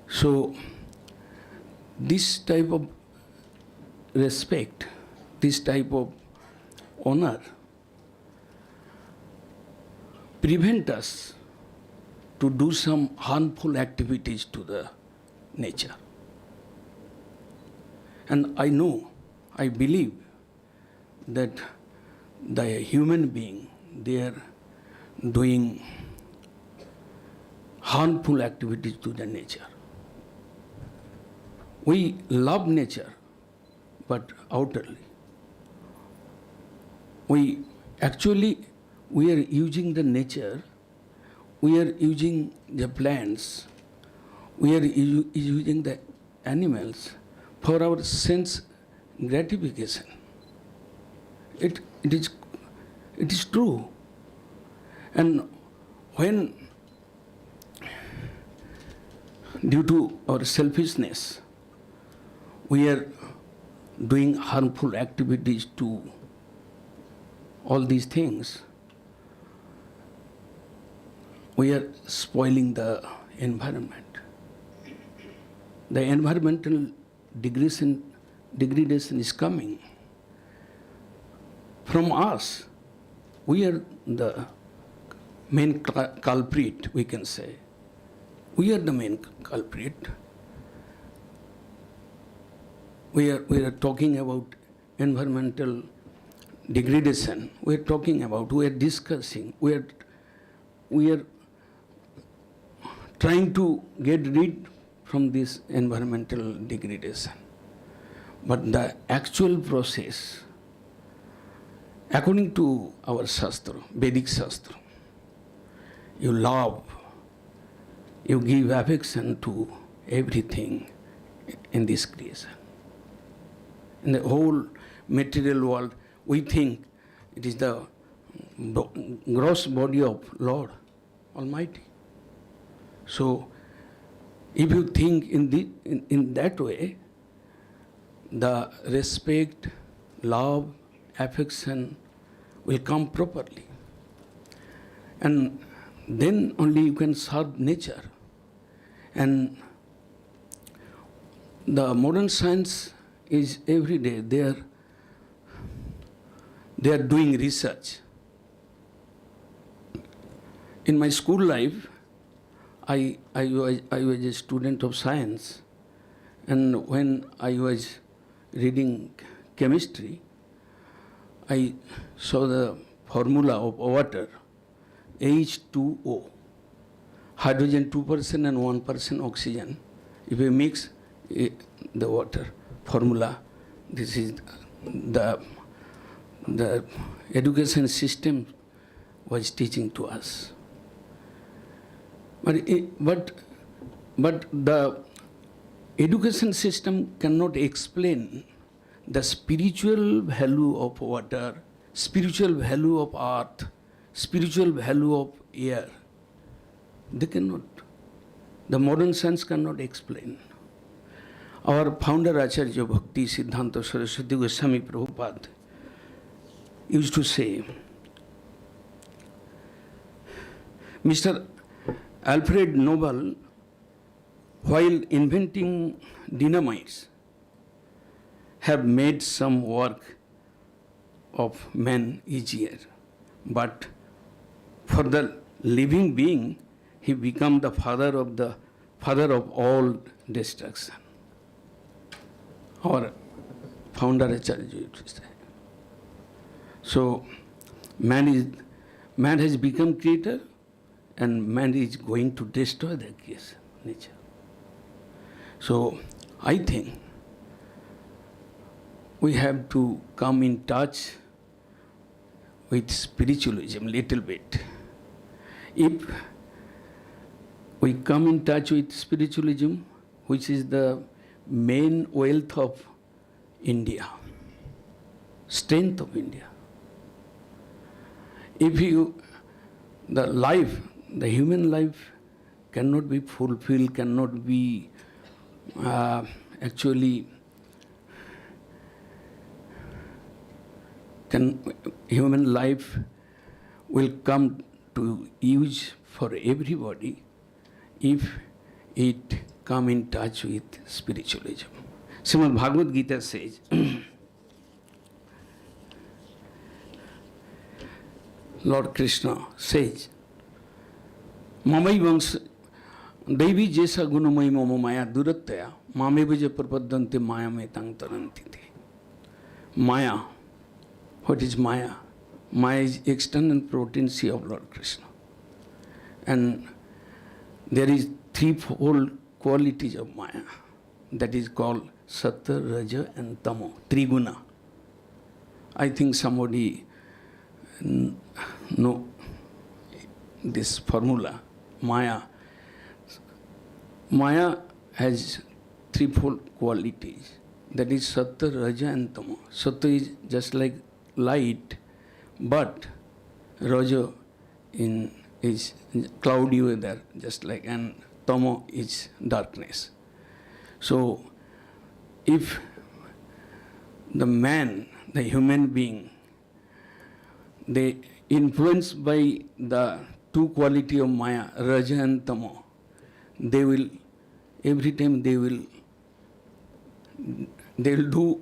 So this type of respect, this type of honor prevent us to do some harmful activities to the nature. And I know, I believe that the human being, they are doing harmful activities to the nature. We love nature, but outwardly. We are using the nature, we are using the plants, we are using the animals for our sense gratification. It is true. And when, due to our selfishness, we are doing harmful activities to all these things, we are spoiling the environment. The environmental degradation is coming from us. We are the main culprit, we can say. We are the main culprit. We are talking about environmental degradation. We are discussing. We are trying to get rid from this environmental degradation. But the actual process, according to our Shastra, Vedic Shastra, you love, you give affection to everything in this creation. In the whole material world, we think it is the gross body of Lord Almighty. So, if you think in that way, the respect, love, affection will come properly. And then only you can serve nature. And the modern science is every day, they are doing research. In my school life, I was a student of science, and when I was reading chemistry, I saw the formula of water, H2O, hydrogen 2% and 1% oxygen. If we mix the water formula, this is the education system was teaching to us. But the education system cannot explain the spiritual value of water, spiritual value of earth, spiritual value of air. They cannot. The modern science cannot explain. Our founder Acharya Bhakti Siddhanta Saraswati Goswami Prabhupad used to say, Mr. Alfred Nobel, while inventing dynamites, have made some work of man easier. But for the living being, he became the father of all destruction. Our founder Acharya used to say. So man has become creator, and man is going to destroy the creation, nature. So I think we have to come in touch with spiritualism little bit. If we come in touch with spiritualism, which is the main wealth of India, strength of India. The human life cannot be fulfilled, cannot be human life will come to use for everybody if it come in touch with spiritualism. Srimad Bhagavad Gita says, Lord Krishna says, Mamai Vamsa Devi Jesa Gunamai Mama Maya Durataya Mame Bija Prapadante Maya Metang Tarantiti. Maya. What is Maya? Maya is external potency of Lord Krishna. And there is threefold qualities of Maya. That is called Sattva, Raja and Tamo. Triguna. I think somebody know this formula. Maya. Maya has threefold qualities. That is Sattva, Raja and Tamo. Sattva is just like light, but Raja is cloudy weather, just like, and Tamo is darkness. So, if the man, the human being, they influenced by the two quality of Maya, Raja and Tamo, they will, every time they will do,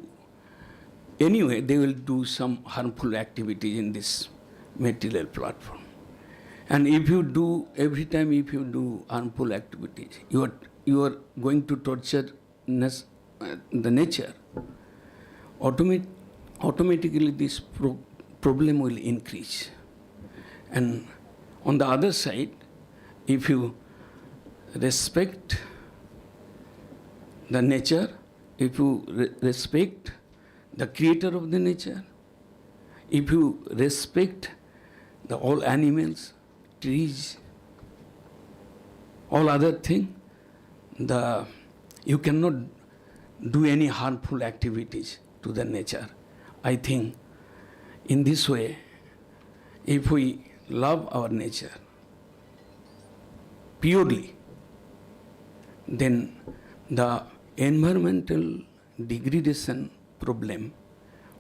anyway, they will do some harmful activities in this material platform. And if you do, every time if you do harmful activities, you are going to torture the nature. Automatically this problem will increase. And on the other side, if you respect the nature, if you respect the creator of the nature, if you respect the all animals, trees, all other thing, you cannot do any harmful activities to the nature. I think in this way, if we love our nature purely, then the environmental degradation problem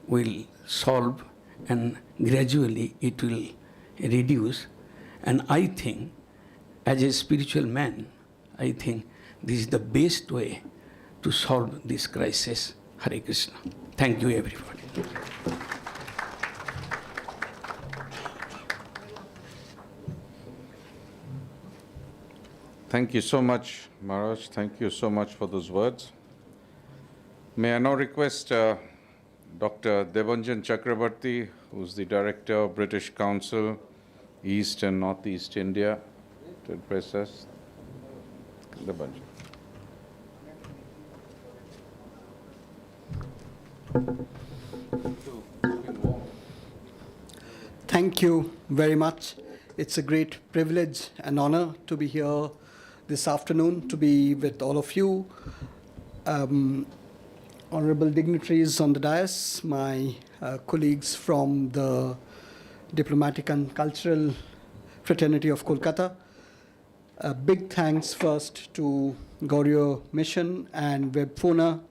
will solve, and gradually it will reduce. And I think, as a spiritual man, I think this is the best way to solve this crisis. Hare Krishna. Thank you, everybody. Thank you so much, Maharaj. Thank you so much for those words. May I now request Dr. Debanjan Chakrabarti, who's the Director of British Council, East and Northeast India, to address us. Debanjan. Thank you very much. It's a great privilege and honor to be here this afternoon, to be with all of you, honorable dignitaries on the dais, my colleagues from the Diplomatic and Cultural Fraternity of Kolkata. Big thanks first to Gaudiya Mission and Webphona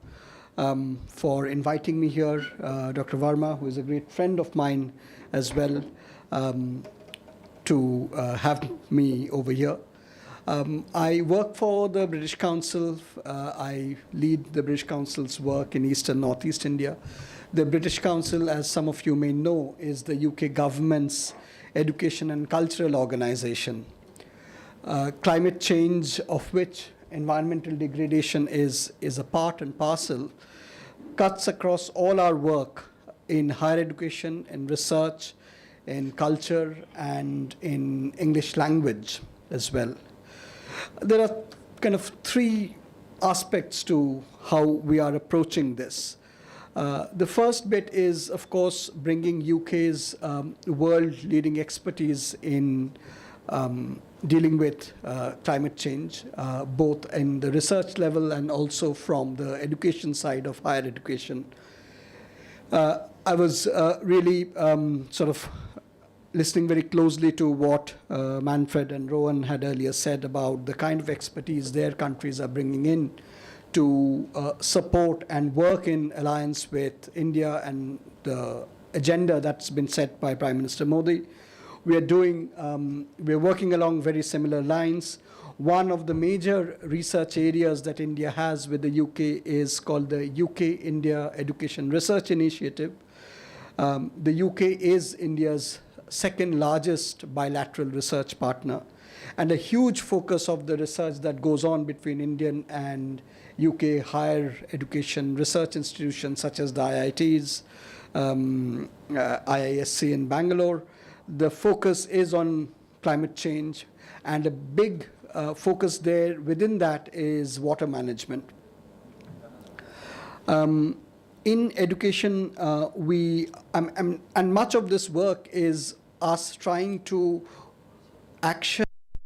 for inviting me here, Dr. Verma, who is a great friend of mine as well, to have me over here. I work for the British Council. I lead the British Council's work in East and Northeast India. The British Council, as some of you may know, is the UK government's education and cultural organization. Climate change, of which environmental degradation is a part and parcel, cuts across all our work in higher education, in research, in culture, and in English language as well. There are kind of three aspects to how we are approaching this. The first bit is, of course, bringing UK's world-leading expertise in dealing with climate change, both in the research level and also from the education side of higher education. I was really sort of listening very closely to what Manfred and Rowan had earlier said about the kind of expertise their countries are bringing in to support and work in alliance with India and the agenda that's been set by Prime Minister Modi. We're working along very similar lines. One of the major research areas that India has with the UK is called the UK-India Education Research Initiative. The UK is India's second largest bilateral research partner, and a huge focus of the research that goes on between Indian and UK higher education research institutions such as the IITs, IISc in Bangalore. The focus is on climate change, and a big focus there within that is water management. In education, and much of this work is us trying to action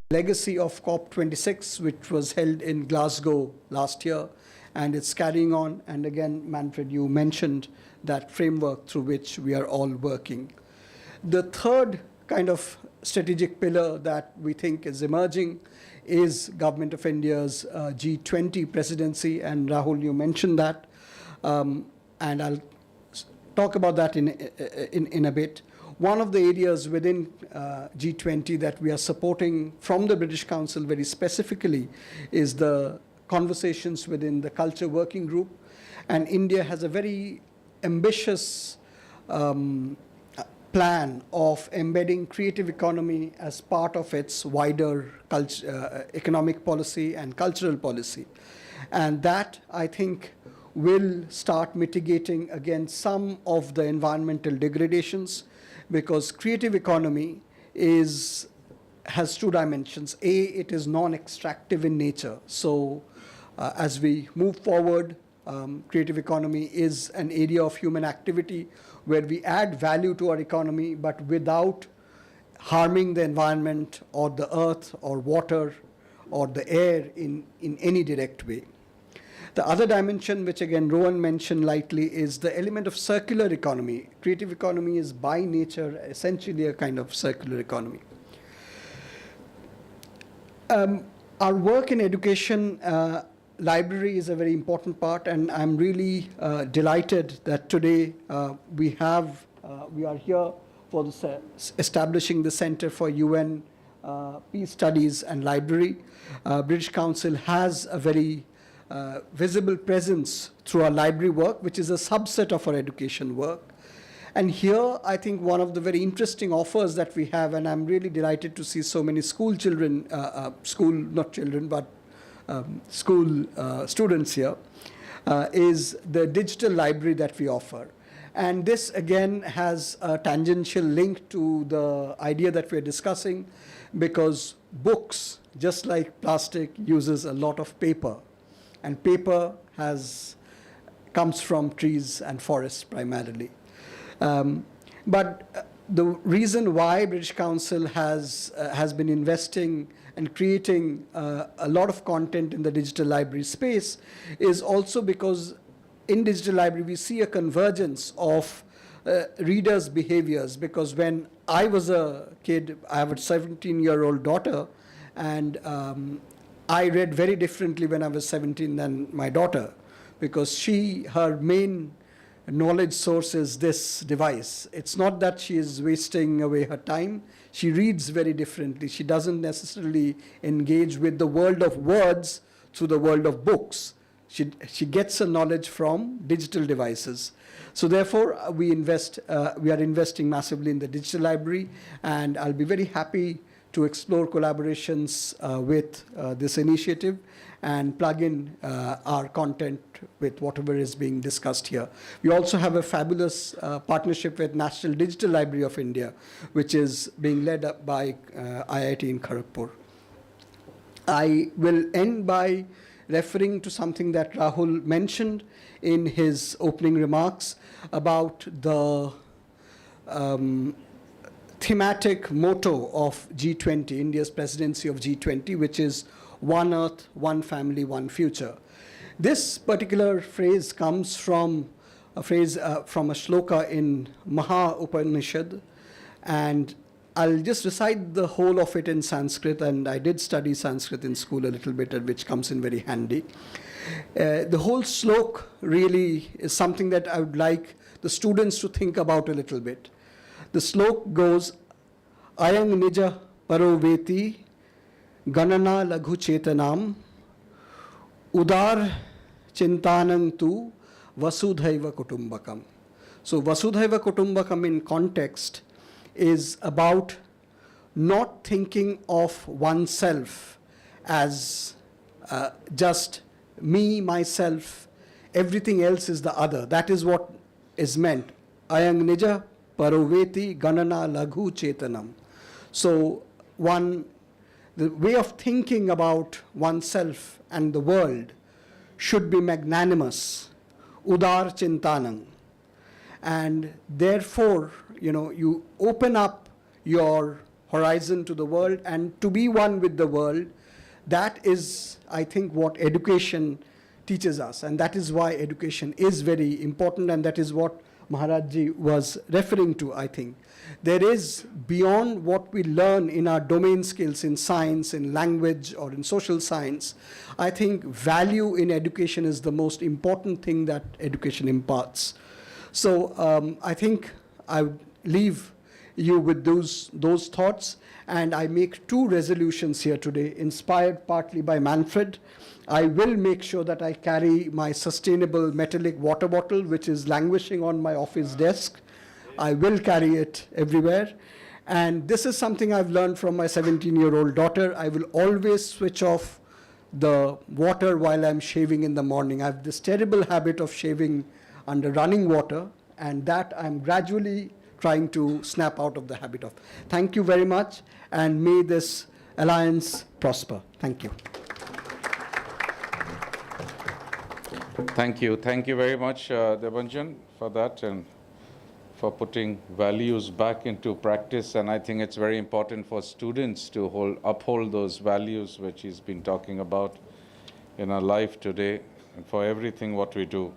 the legacy of COP26, which was held in Glasgow last year, and it's carrying on. And again, Manfred, you mentioned that framework through which we are all working. The third kind of strategic pillar that we think is emerging is Government of India's G20 presidency, and Rahul, you mentioned that. And I'll talk about that in a bit. One of the areas within G20 that we are supporting from the British Council very specifically is the conversations within the Culture Working Group. And India has a very ambitious plan of embedding creative economy as part of its wider economic policy and cultural policy. And that, I think, will start mitigating against some of the environmental degradations, because creative economy has two dimensions. A, it is non-extractive in nature. So as we move forward, creative economy is an area of human activity where we add value to our economy, but without harming the environment or the earth or water or the air in any direct way. The other dimension, which again Rowan mentioned lightly, is the element of circular economy. Creative economy is by nature essentially a kind of circular economy. Our work in education, library is a very important part, and I'm really delighted that today we are here for establishing the Center for UN Peace Studies and Library. British Council has a very visible presence through our library work, which is a subset of our education work. And here, I think one of the very interesting offers that we have, and I'm really delighted to see so many school children, school students here, is the digital library that we offer. And this again has a tangential link to the idea that we're discussing, because books, just like plastic, uses a lot of paper. And paper comes from trees and forests primarily. But the reason why British Council has been investing and creating a lot of content in the digital library space is also because in digital library we see a convergence of readers' behaviors. Because when I was a kid, I have a 17-year-old daughter, and I read very differently when I was 17 than my daughter, because her main knowledge source is this device. It's not that she is wasting away her time. She reads very differently. She doesn't necessarily engage with the world of words through the world of books. She gets her knowledge from digital devices. So therefore, we are investing massively in the digital library, and I'll be very happy to explore collaborations with this initiative and plug in our content with whatever is being discussed here. We also have a fabulous partnership with National Digital Library of India, which is being led up by IIT in Kharagpur. I will end by referring to something that Rahul mentioned in his opening remarks about the thematic motto of G20, India's presidency of G20, which is One Earth, One Family, One Future. This particular phrase comes from a shloka in Maha Upanishad, and I'll just recite the whole of it in Sanskrit, and I did study Sanskrit in school a little bit, which comes in very handy. The whole slok really is something that I would like the students to think about a little bit. The slok goes, Ayang nija paroveti ganana laghu chetanam udar chintanam tu vasudhaiva kutumbakam. So vasudhaiva kutumbakam in context is about not thinking of oneself as just me, myself, everything else is the other. That is what is meant. Ayang nija paroveti ganana laghu chetanam. So the way of thinking about oneself and the world should be magnanimous, udar chintanam. And therefore, you open up your horizon to the world and to be one with the world. That is, I think, what education teaches us. And that is why education is very important, and that is what Maharajji was referring to, I think. There is, beyond what we learn in our domain skills in science, in language, or in social science, I think value in education is the most important thing that education imparts. So I think I would leave you with those thoughts, and I make two resolutions here today, inspired partly by Manfred. I will make sure that I carry my sustainable metallic water bottle, which is languishing on my office desk. I will carry it everywhere. And this is something I've learned from my 17-year-old daughter. I will always switch off the water while I'm shaving in the morning. I have this terrible habit of shaving under running water, and that I'm gradually trying to snap out of the habit of. Thank you very much, and may this alliance prosper. Thank you. Thank you. Thank you very much, Debanjan, for that and for putting values back into practice. And I think it's very important for students to uphold those values which he's been talking about in our life today and for everything what we do.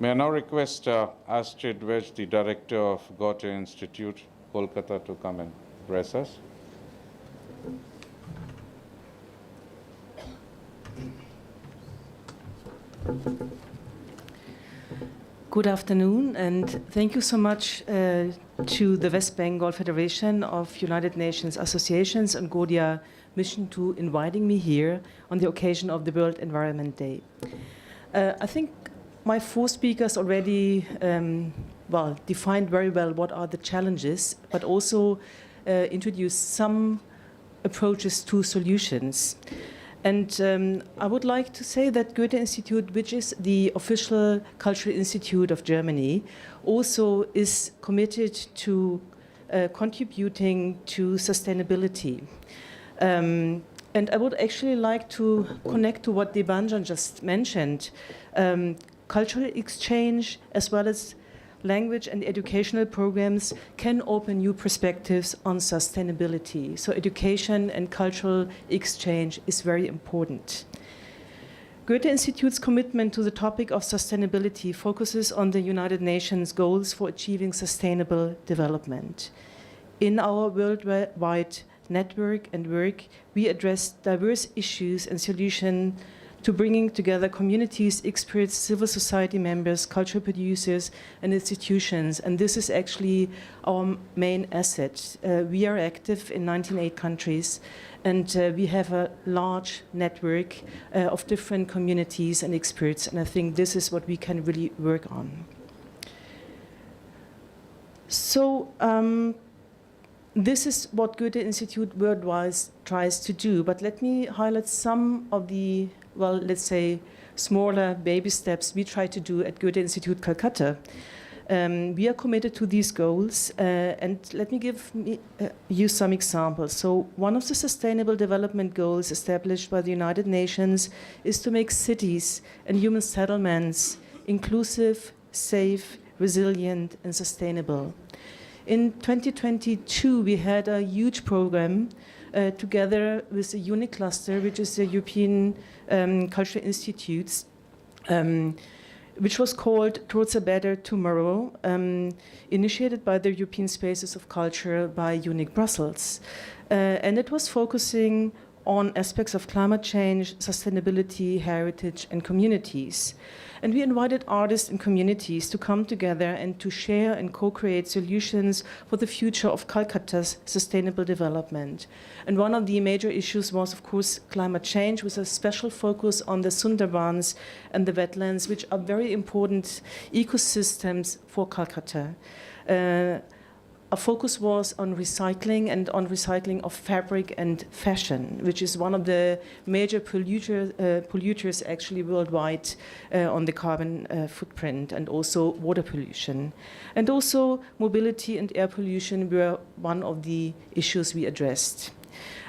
May I now request Astrid Wedge, the director of Gaudiya Institute, Kolkata, to come and address us. Good afternoon, and thank you so much to the West Bengal Federation of United Nations Associations and Gaudiya Mission to inviting me here on the occasion of the World Environment Day. I think my four speakers already defined very well what are the challenges, but also introduced some approaches to solutions. And I would like to say that Goethe Institute, which is the official cultural institute of Germany, also is committed to contributing to sustainability. And I would actually like to connect to what Debanjan just mentioned. Cultural exchange as well as language and educational programs can open new perspectives on sustainability. So education and cultural exchange is very important. Goethe Institute's commitment to the topic of sustainability focuses on the United Nations goals for achieving sustainable development. In our worldwide network and work, we address diverse issues and solutions to bringing together communities, experts, civil society members, cultural producers, and institutions. And this is actually our main asset. We are active in 98 countries, and we have a large network of different communities and experts, and I think this is what we can really work on. So, this is what Goethe Institute worldwide tries to do, but let me highlight some of the, well, let's say, smaller baby steps we try to do at Goethe Institute Calcutta. We are committed to these goals, and let me give you some examples. So one of the Sustainable Development Goals established by the United Nations is to make cities and human settlements inclusive, safe, resilient, and sustainable. In 2022, we had a huge program together with a UNIC cluster, which is the European Cultural Institutes, which was called Towards a Better Tomorrow, initiated by the European Spaces of Culture by UNIC Brussels. And it was focusing on aspects of climate change, sustainability, heritage, and communities. And we invited artists and communities to come together and to share and co-create solutions for the future of Calcutta's sustainable development. And one of the major issues was, of course, climate change, with a special focus on the Sundarbans and the wetlands, which are very important ecosystems for Calcutta. Our focus was on recycling and on recycling of fabric and fashion, which is one of the major polluters actually worldwide on the carbon footprint, and also water pollution. And also mobility and air pollution were one of the issues we addressed.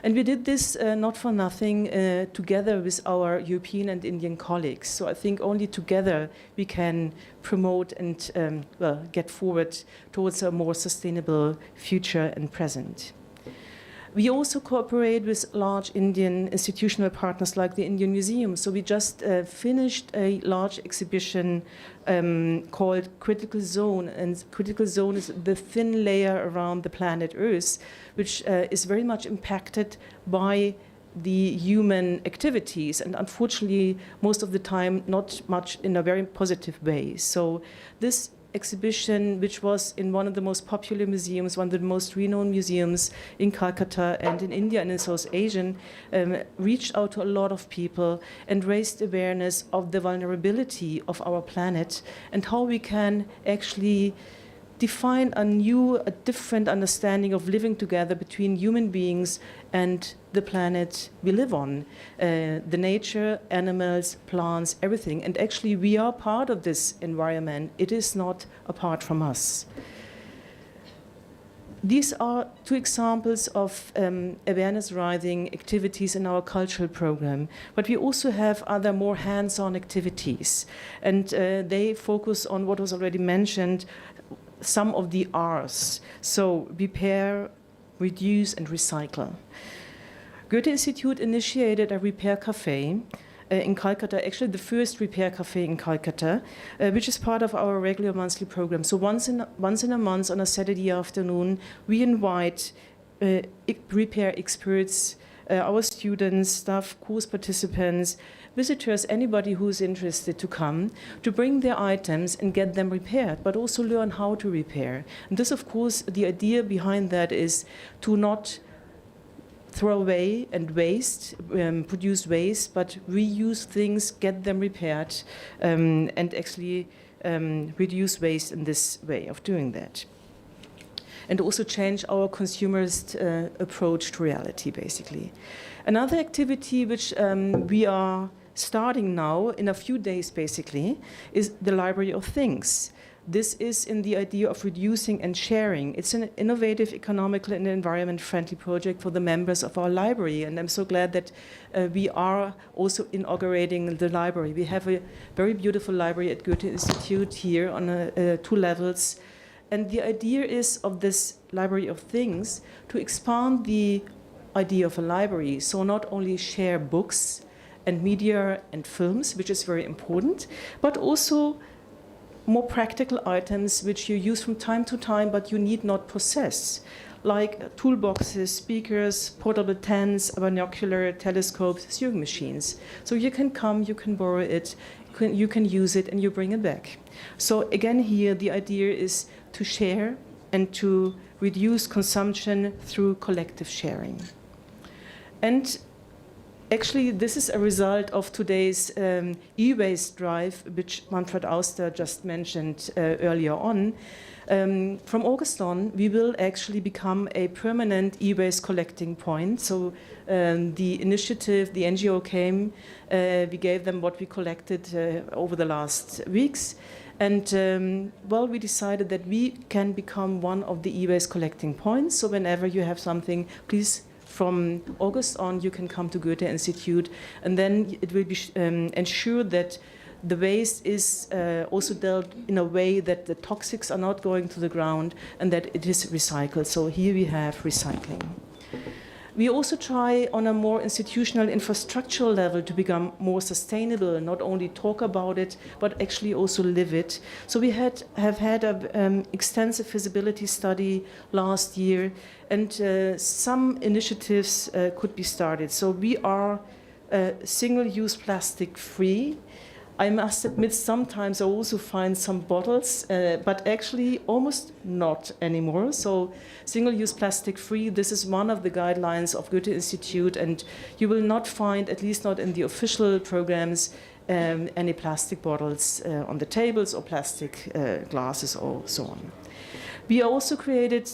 And we did this not for nothing together with our European and Indian colleagues. So I think only together we can promote and get forward towards a more sustainable future and present. We also cooperate with large Indian institutional partners like the Indian Museum. So we just finished a large exhibition called Critical Zone. And Critical Zone is the thin layer around the planet Earth, which is very much impacted by the human activities, and unfortunately, most of the time, not much in a very positive way. So this exhibition, which was in one of the most popular museums, one of the most renowned museums in Calcutta and in India and in South Asia, reached out to a lot of people and raised awareness of the vulnerability of our planet and how we can actually define a different understanding of living together between human beings and the planet we live on, the nature, animals, plants, everything. And actually, we are part of this environment. It is not apart from us. these are two examples of awareness-raising activities in our cultural program, but we also have other more hands-on activities, and they focus on what was already mentioned, some of the R's, so repair, reduce, and recycle. Goethe Institute initiated a repair cafe in Calcutta, actually the first repair cafe in Calcutta, which is part of our regular monthly program. So once in a month on a Saturday afternoon, we invite repair experts, our students, staff, course participants, visitors, anybody who's interested to come, to bring their items and get them repaired, but also learn how to repair. And this, of course, the idea behind that is to not throw away and waste, produce waste, but reuse things, get them repaired, and actually reduce waste in this way of doing that. And also change our consumerist approach to reality, basically. Another activity which we are starting now in a few days, basically, is the Library of Things. This is in the idea of reducing and sharing. It's an innovative, economical, and environment-friendly project for the members of our library, and I'm so glad that we are also inaugurating the library. We have a very beautiful library at Goethe Institute here on 2 levels, and the idea is of this Library of Things to expand the idea of a library, so not only share books and media and films, which is very important, but also more practical items which you use from time to time, but you need not possess, like toolboxes, speakers, portable tents, a binocular, telescopes, sewing machines. So you can come, you can borrow it, you can use it, and you bring it back. So again here, the idea is to share and to reduce consumption through collective sharing. And actually, this is a result of today's e-waste drive, which Manfred Auster just mentioned earlier on. From August on, we will actually become a permanent e-waste collecting point. So the initiative, the NGO came, we gave them what we collected over the last weeks. And well, we decided that we can become one of the e-waste collecting points. So whenever you have something, please, from August on, you can come to Goethe Institute, and then it will be ensured that the waste is also dealt in a way that the toxics are not going to the ground and that it is recycled. So here we have recycling. We also try on a more institutional infrastructural level to become more sustainable, not only talk about it, but actually also live it. So we have had an extensive feasibility study last year, and some initiatives could be started. So we are single-use plastic free. I must admit, sometimes I also find some bottles, but actually almost not anymore. So single-use plastic free, this is one of the guidelines of Goethe Institute, and you will not find, at least not in the official programs, any plastic bottles on the tables or plastic glasses or so on. We also created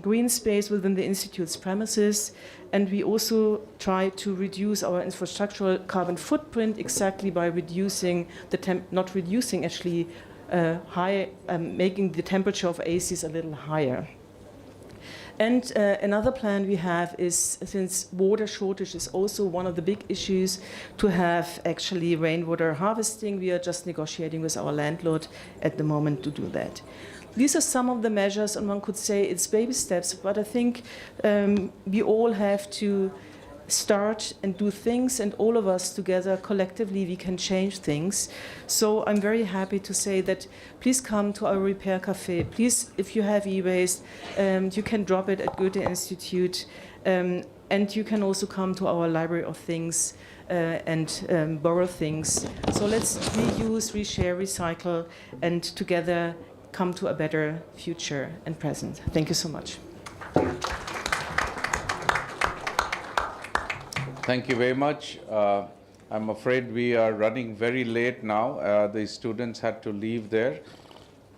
green space within the Institute's premises, and we also try to reduce our infrastructural carbon footprint exactly by reducing not reducing, actually making the temperature of ACs a little higher. And another plan we have is, since water shortage is also one of the big issues, to have actually rainwater harvesting. We are just negotiating with our landlord at the moment to do that. These are some of the measures, and one could say it's baby steps, but I think we all have to start and do things, and all of us together, collectively, we can change things. So I'm very happy to say that please come to our repair cafe. Please, if you have e-waste, you can drop it at Goethe Institute, and you can also come to our Library of Things and borrow things. So let's reuse, reshare, recycle, and together come to a better future and present. Thank you so much. Thank you very much. I'm afraid we are running very late now. The students had to leave there.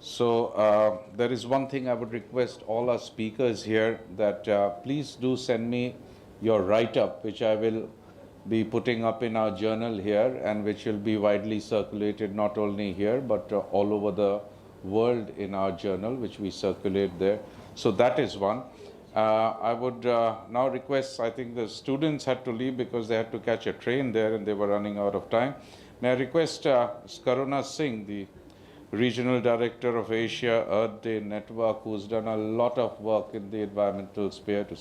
So there is one thing I would request all our speakers here, that please do send me your write-up, which I will be putting up in our journal here, and which will be widely circulated not only here, but all over the world in our journal, which we circulate there. So that is one. I would now request, I think the students had to leave because they had to catch a train there and they were running out of time. May I request Karuna Singh, the Regional Director of Asia Earth Day Network, who's done a lot of work in the environmental sphere, to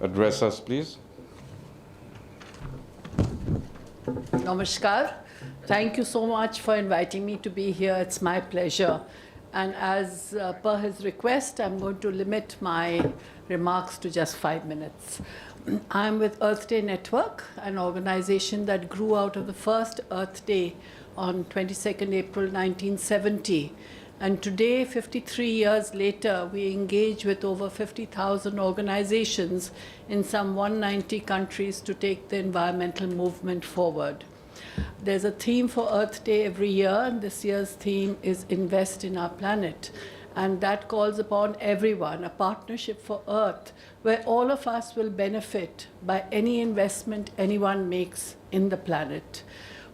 address us, please. Namaskar. Thank you so much for inviting me to be here. It's my pleasure. And as per his request, I'm going to limit my remarks to just 5 minutes. I'm with Earth Day Network, an organization that grew out of the first Earth Day on 22nd April 1970. And today, 53 years later, we engage with over 50,000 organizations in some 190 countries to take the environmental movement forward. There's a theme for Earth Day every year, and this year's theme is Invest in Our Planet. And that calls upon everyone, a partnership for Earth, where all of us will benefit by any investment anyone makes in the planet.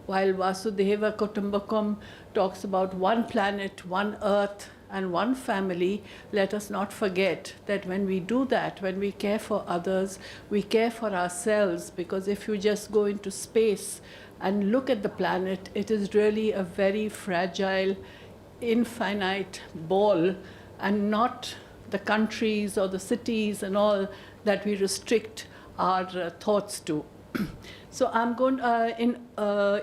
While Vasudhaiva Kutumbakam talks about one planet, one Earth, and one family, let us not forget that when we do that, when we care for others, we care for ourselves, because if you just go into space and look at the planet, it is really a very fragile, infinite ball, and not the countries or the cities and all that we restrict our thoughts to. So I'm going in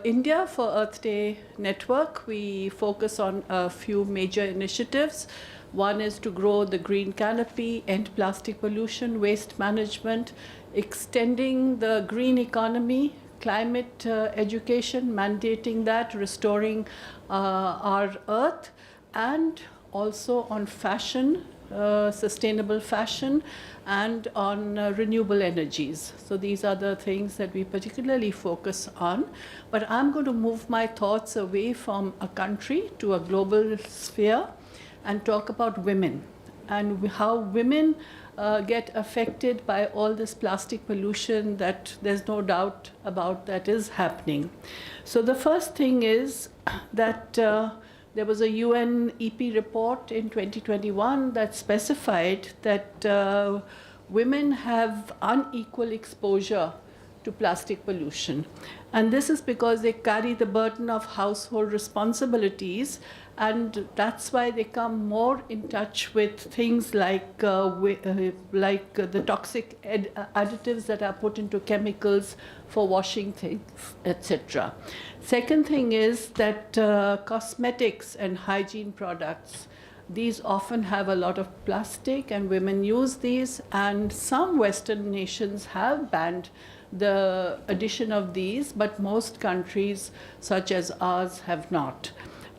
India for Earth Day Network. We focus on a few major initiatives. One is to grow the green canopy, end plastic pollution, waste management, extending the green economy, climate education, mandating that, restoring our earth, and also on fashion, sustainable fashion, and on renewable energies. So these are the things that we particularly focus on. But I'm going to move my thoughts away from a country to a global sphere and talk about women and how women get affected by all this plastic pollution that there's no doubt about that is happening. So the first thing is that there was a UN EP report in 2021 that specified that women have unequal exposure to plastic pollution. And this is because they carry the burden of household responsibilities, and that's why they come more in touch with things like the toxic additives that are put into chemicals for washing things, etc. Second thing is that cosmetics and hygiene products, these often have a lot of plastic, and women use these, and some Western nations have banned the addition of these, but most countries, such as ours, have not.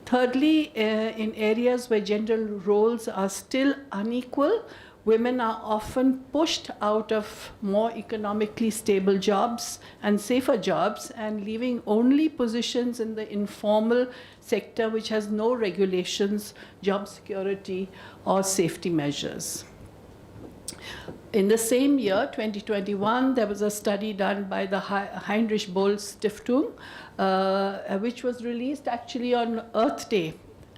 Thirdly, in areas where gender roles are still unequal, women are often pushed out of more economically stable jobs and safer jobs, and leaving only positions in the informal sector which has no regulations, job security, or safety measures. In the same year, 2021, there was a study done by the Heinrich Boll Stiftung, which was released actually on Earth Day.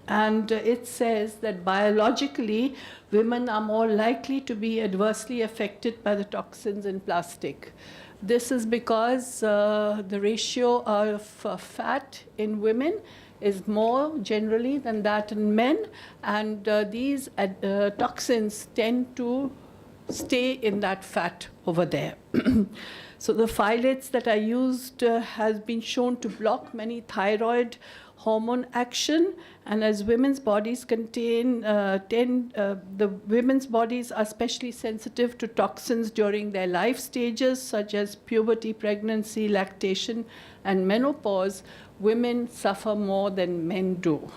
And it says that biologically, women are more likely to be adversely affected by the toxins in plastic. This is because the ratio of fat in women is more generally than that in men, and these toxins tend to stay in that fat over there. So the phthalates that are used has been shown to block many thyroid hormone action, and as women's bodies contain, the women's bodies are especially sensitive to toxins during their life stages, such as puberty, pregnancy, lactation, and menopause. Women suffer more than men do.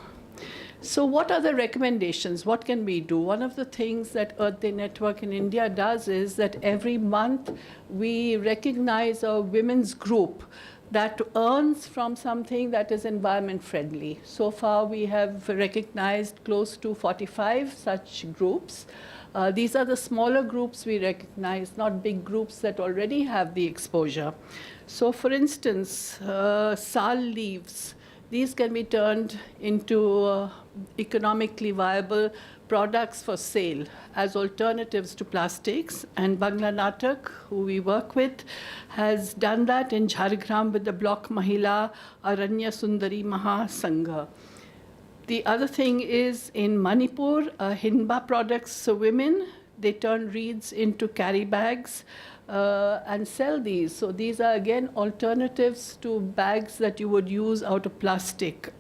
So what are the recommendations? What can we do? One of the things that Earth Day Network in India does is that every month we recognize a women's group that earns from something that is environment friendly. So far we have recognized close to 45 such groups. These are the smaller groups we recognize, not big groups that already have the exposure. So for instance, sal leaves, these can be turned into economically viable products for sale as alternatives to plastics. And Bangla Natak, who we work with, has done that in Jhargram with the Block Mahila Aranya Sundari Maha Sangha. The other thing is in Manipur, Hinba products, so women, they turn reeds into carry bags and sell these. So these are again alternatives to bags that you would use out of plastic.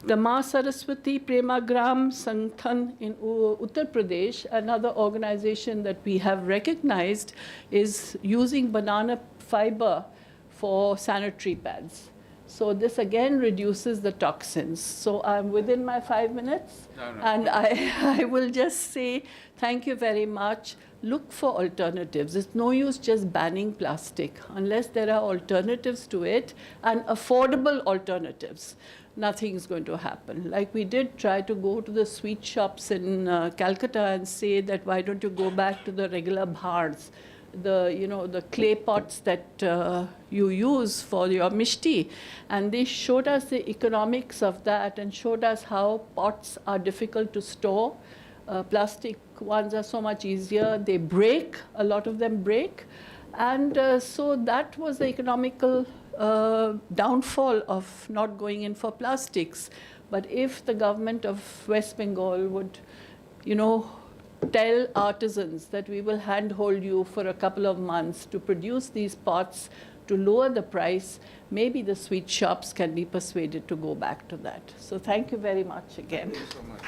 The Ma Saraswati Premagram Sangthan in Uttar Pradesh, another organization that we have recognized, is using banana fiber for sanitary pads. So this again reduces the toxins. So I'm within my 5 minutes, and I will just say thank you very much. Look for alternatives. It's no use just banning plastic unless there are alternatives to it and affordable alternatives. Nothing's going to happen. Like we did try to go to the sweet shops in Calcutta and say that why don't you go back to the regular bhars, the clay pots that you use for your mishti. And they showed us the economics of that and showed us how pots are difficult to store. Plastic ones are so much easier. They break, a lot of them break. And so that was the economical downfall of not going in for plastics. But if the government of West Bengal would, tell artisans that we will handhold you for a couple of months to produce these pots to lower the price, maybe the sweet shops can be persuaded to go back to that. So thank you very much again. Thank you so much.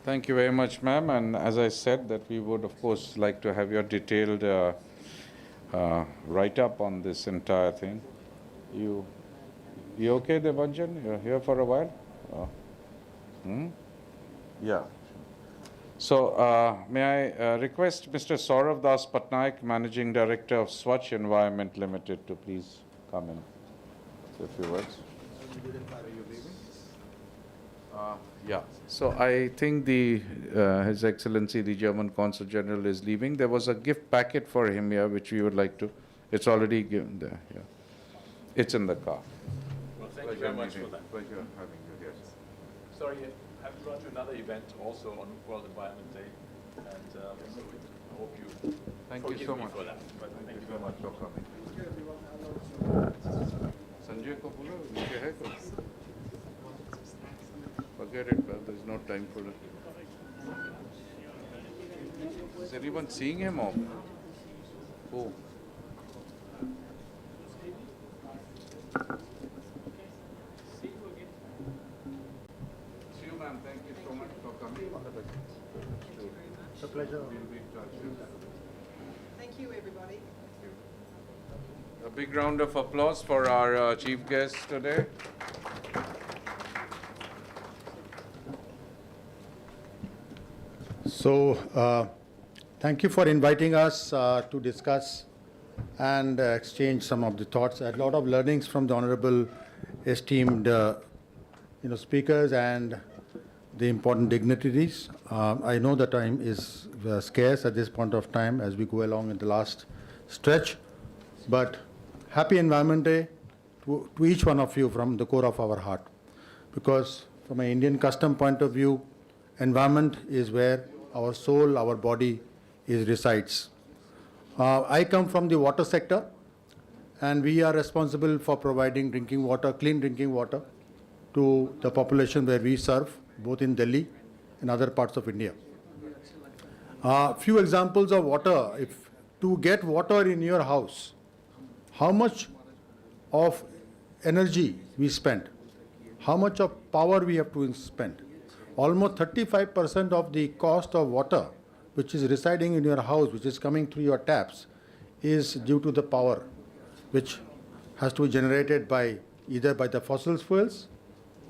Thank you very much, ma'am. And as I said, that we would, of course, like to have your detailed write-up on this entire thing. You okay, Devanjan? You're here for a while? Yeah. So may I request Mr. Saurav Das Patnaik, Managing Director of Swachh Environment Limited, to please come in. Say a few words. Yeah. So I think His Excellency, the German Consul General, is leaving. There was a gift packet for him here, which we would like to. It's already given there. Yeah. It's in the car. Well, thank you very much for that. Pleasure having you here. Sorry, I have to run to another event also on World Environment Day, and so I hope you Thank you forgive so me much. for that. But Thank you so much for coming. Sanjay ko bolo, uske hai kuch? Forget it, well, there's no time for it. Is anyone seeing him off? Who? See you, ma'am. Thank you so much for coming. It's a pleasure. We'll be in touch. Thank you, everybody. A big round of applause for our chief guest today. So, thank you for inviting us to discuss and exchange some of the thoughts. I had a lot of learnings from the honorable esteemed speakers and the important dignitaries. I know the time is scarce at this point of time as we go along in the last stretch, but happy Environment Day to each one of you from the core of our heart. Because from an Indian custom point of view, environment is where our soul, our body resides. I come from the water sector, and we are responsible for providing drinking water, clean drinking water, to the population where we serve, both in Delhi and other parts of India. Few examples of water. If to get water in your house, how much of energy we spend, how much of power we have to spend. Almost 35% of the cost of water which is residing in your house, which is coming through your taps, is due to the power which has to be generated by either by the fossil fuels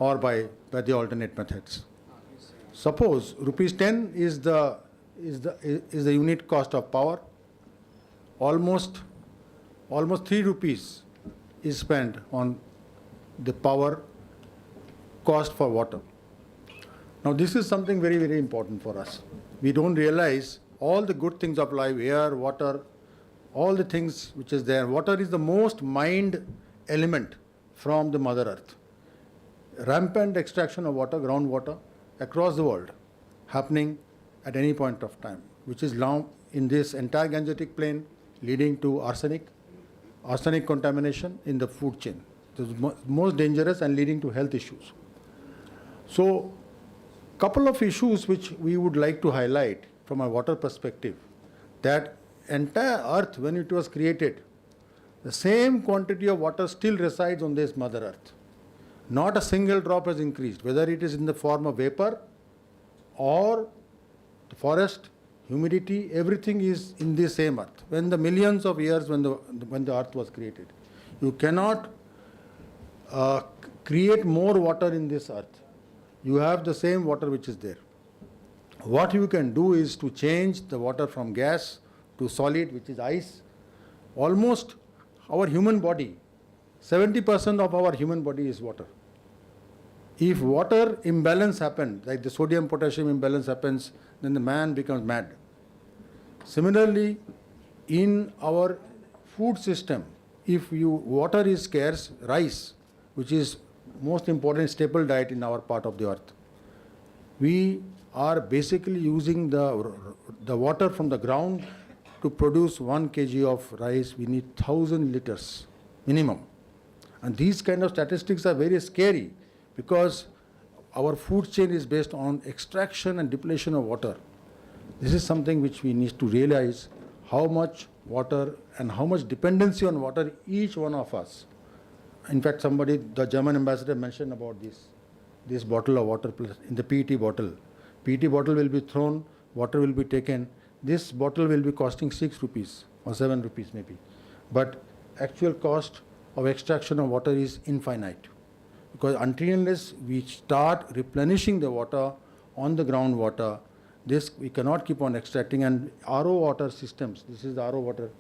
or by the alternate methods. Suppose rupees 10 is the unit cost of power. Almost 3 rupees is spent on the power cost for water. Now this is something very, very important for us. We don't realize all the good things of life, air, water, all the things which is there. Water is the most mined element from the Mother Earth. rampant extraction of water, groundwater, across the world, happening at any point of time, which is now in this entire Gangetic plain leading to arsenic contamination in the food chain. This is most dangerous and leading to health issues. So, couple of issues which we would like to highlight from a water perspective, that entire earth, when it was created, the same quantity of water still resides on this mother earth. Not a single drop has increased, whether it is in the form of vapor or the forest, humidity, everything is in the same earth. When the millions of years when the earth was created, you cannot create more water in this earth. You have the same water which is there. What you can do is to change the water from gas to solid, which is ice. Almost our human body, 70% of our human body is water. If water imbalance happens, like the sodium-potassium imbalance happens, then the man becomes mad. Similarly, in our food system, if water is scarce, rice, which is most important staple diet in our part of the earth, we are basically using the water from the ground to produce 1 kg of rice. We need 1,000 liters minimum. And these kind of statistics are very scary because our food chain is based on extraction and depletion of water. This is something which we need to realize, how much water and how much dependency on water each one of us. In fact, the German ambassador mentioned about this bottle of water in the PET bottle. PET bottle will be thrown, water will be taken. This bottle will be costing 6 rupees or 7 rupees maybe. But actual cost of extraction of water is infinite. Because until unless we start replenishing the water on the groundwater, this we cannot keep on extracting. And RO water systems, this is the RO water,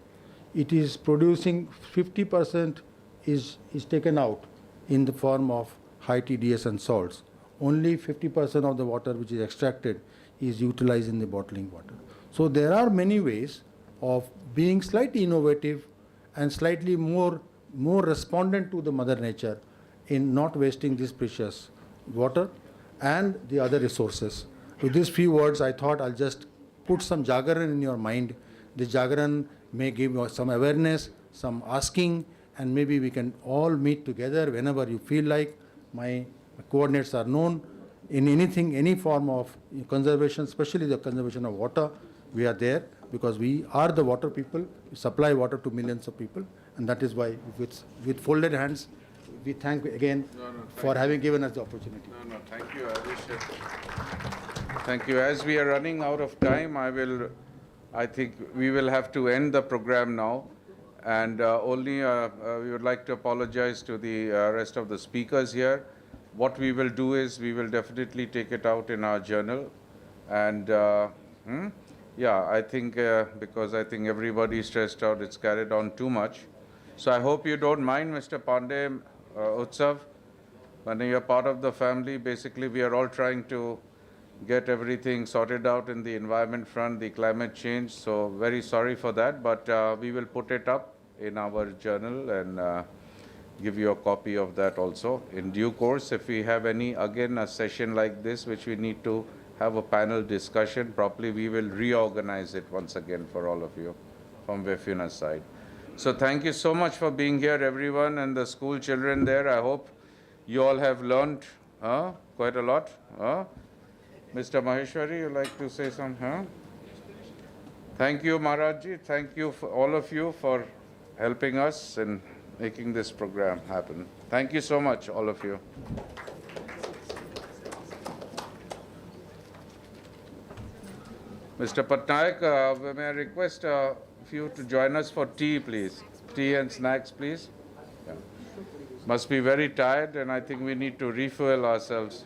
it is producing 50% is taken out in the form of high TDS and salts. Only 50% of the water which is extracted is utilized in the bottling water. So there are many ways of being slightly innovative and slightly more respondent to the mother nature in not wasting this precious water and the other resources. With these few words, I thought I'll just put some Jagaran in your mind. The Jagaran may give you some awareness, some asking, and maybe we can all meet together whenever you feel like. My coordinates are known. In anything, any form of conservation, especially the conservation of water, we are there because we are the water people. We supply water to millions of people, and that is why with folded hands, we thank again for having given us the opportunity. No, thank you. I wish it. Thank you. As we are running out of time, I think we will have to end the program now. And we would like to apologize to the rest of the speakers here. What we will do is we will definitely take it out in our journal. And yeah, I think because I think everybody is stressed out, it's carried on too much. So I hope you don't mind, Mr. Pandey, Utsav. When you're part of the family, basically we are all trying to get everything sorted out in the environment front, the climate change. So very sorry for that, but we will put it up in our journal and give you a copy of that also in due course. If we have a session like this, which we need to have a panel discussion properly, we will reorganize it once again for all of you from WEFUNA's side. So thank you so much for being here, everyone, and the school children there. I hope you all have learned quite a lot. Mr. Maheshwari, you'd like to say something? Thank you, Maharajji. Thank you, for all of you, for helping us in making this program happen. Thank you so much, all of you. Mr. Patnaik, may I request you to join us for tea, please? Tea and snacks, please. Yeah. Must be very tired, and I think we need to refuel ourselves.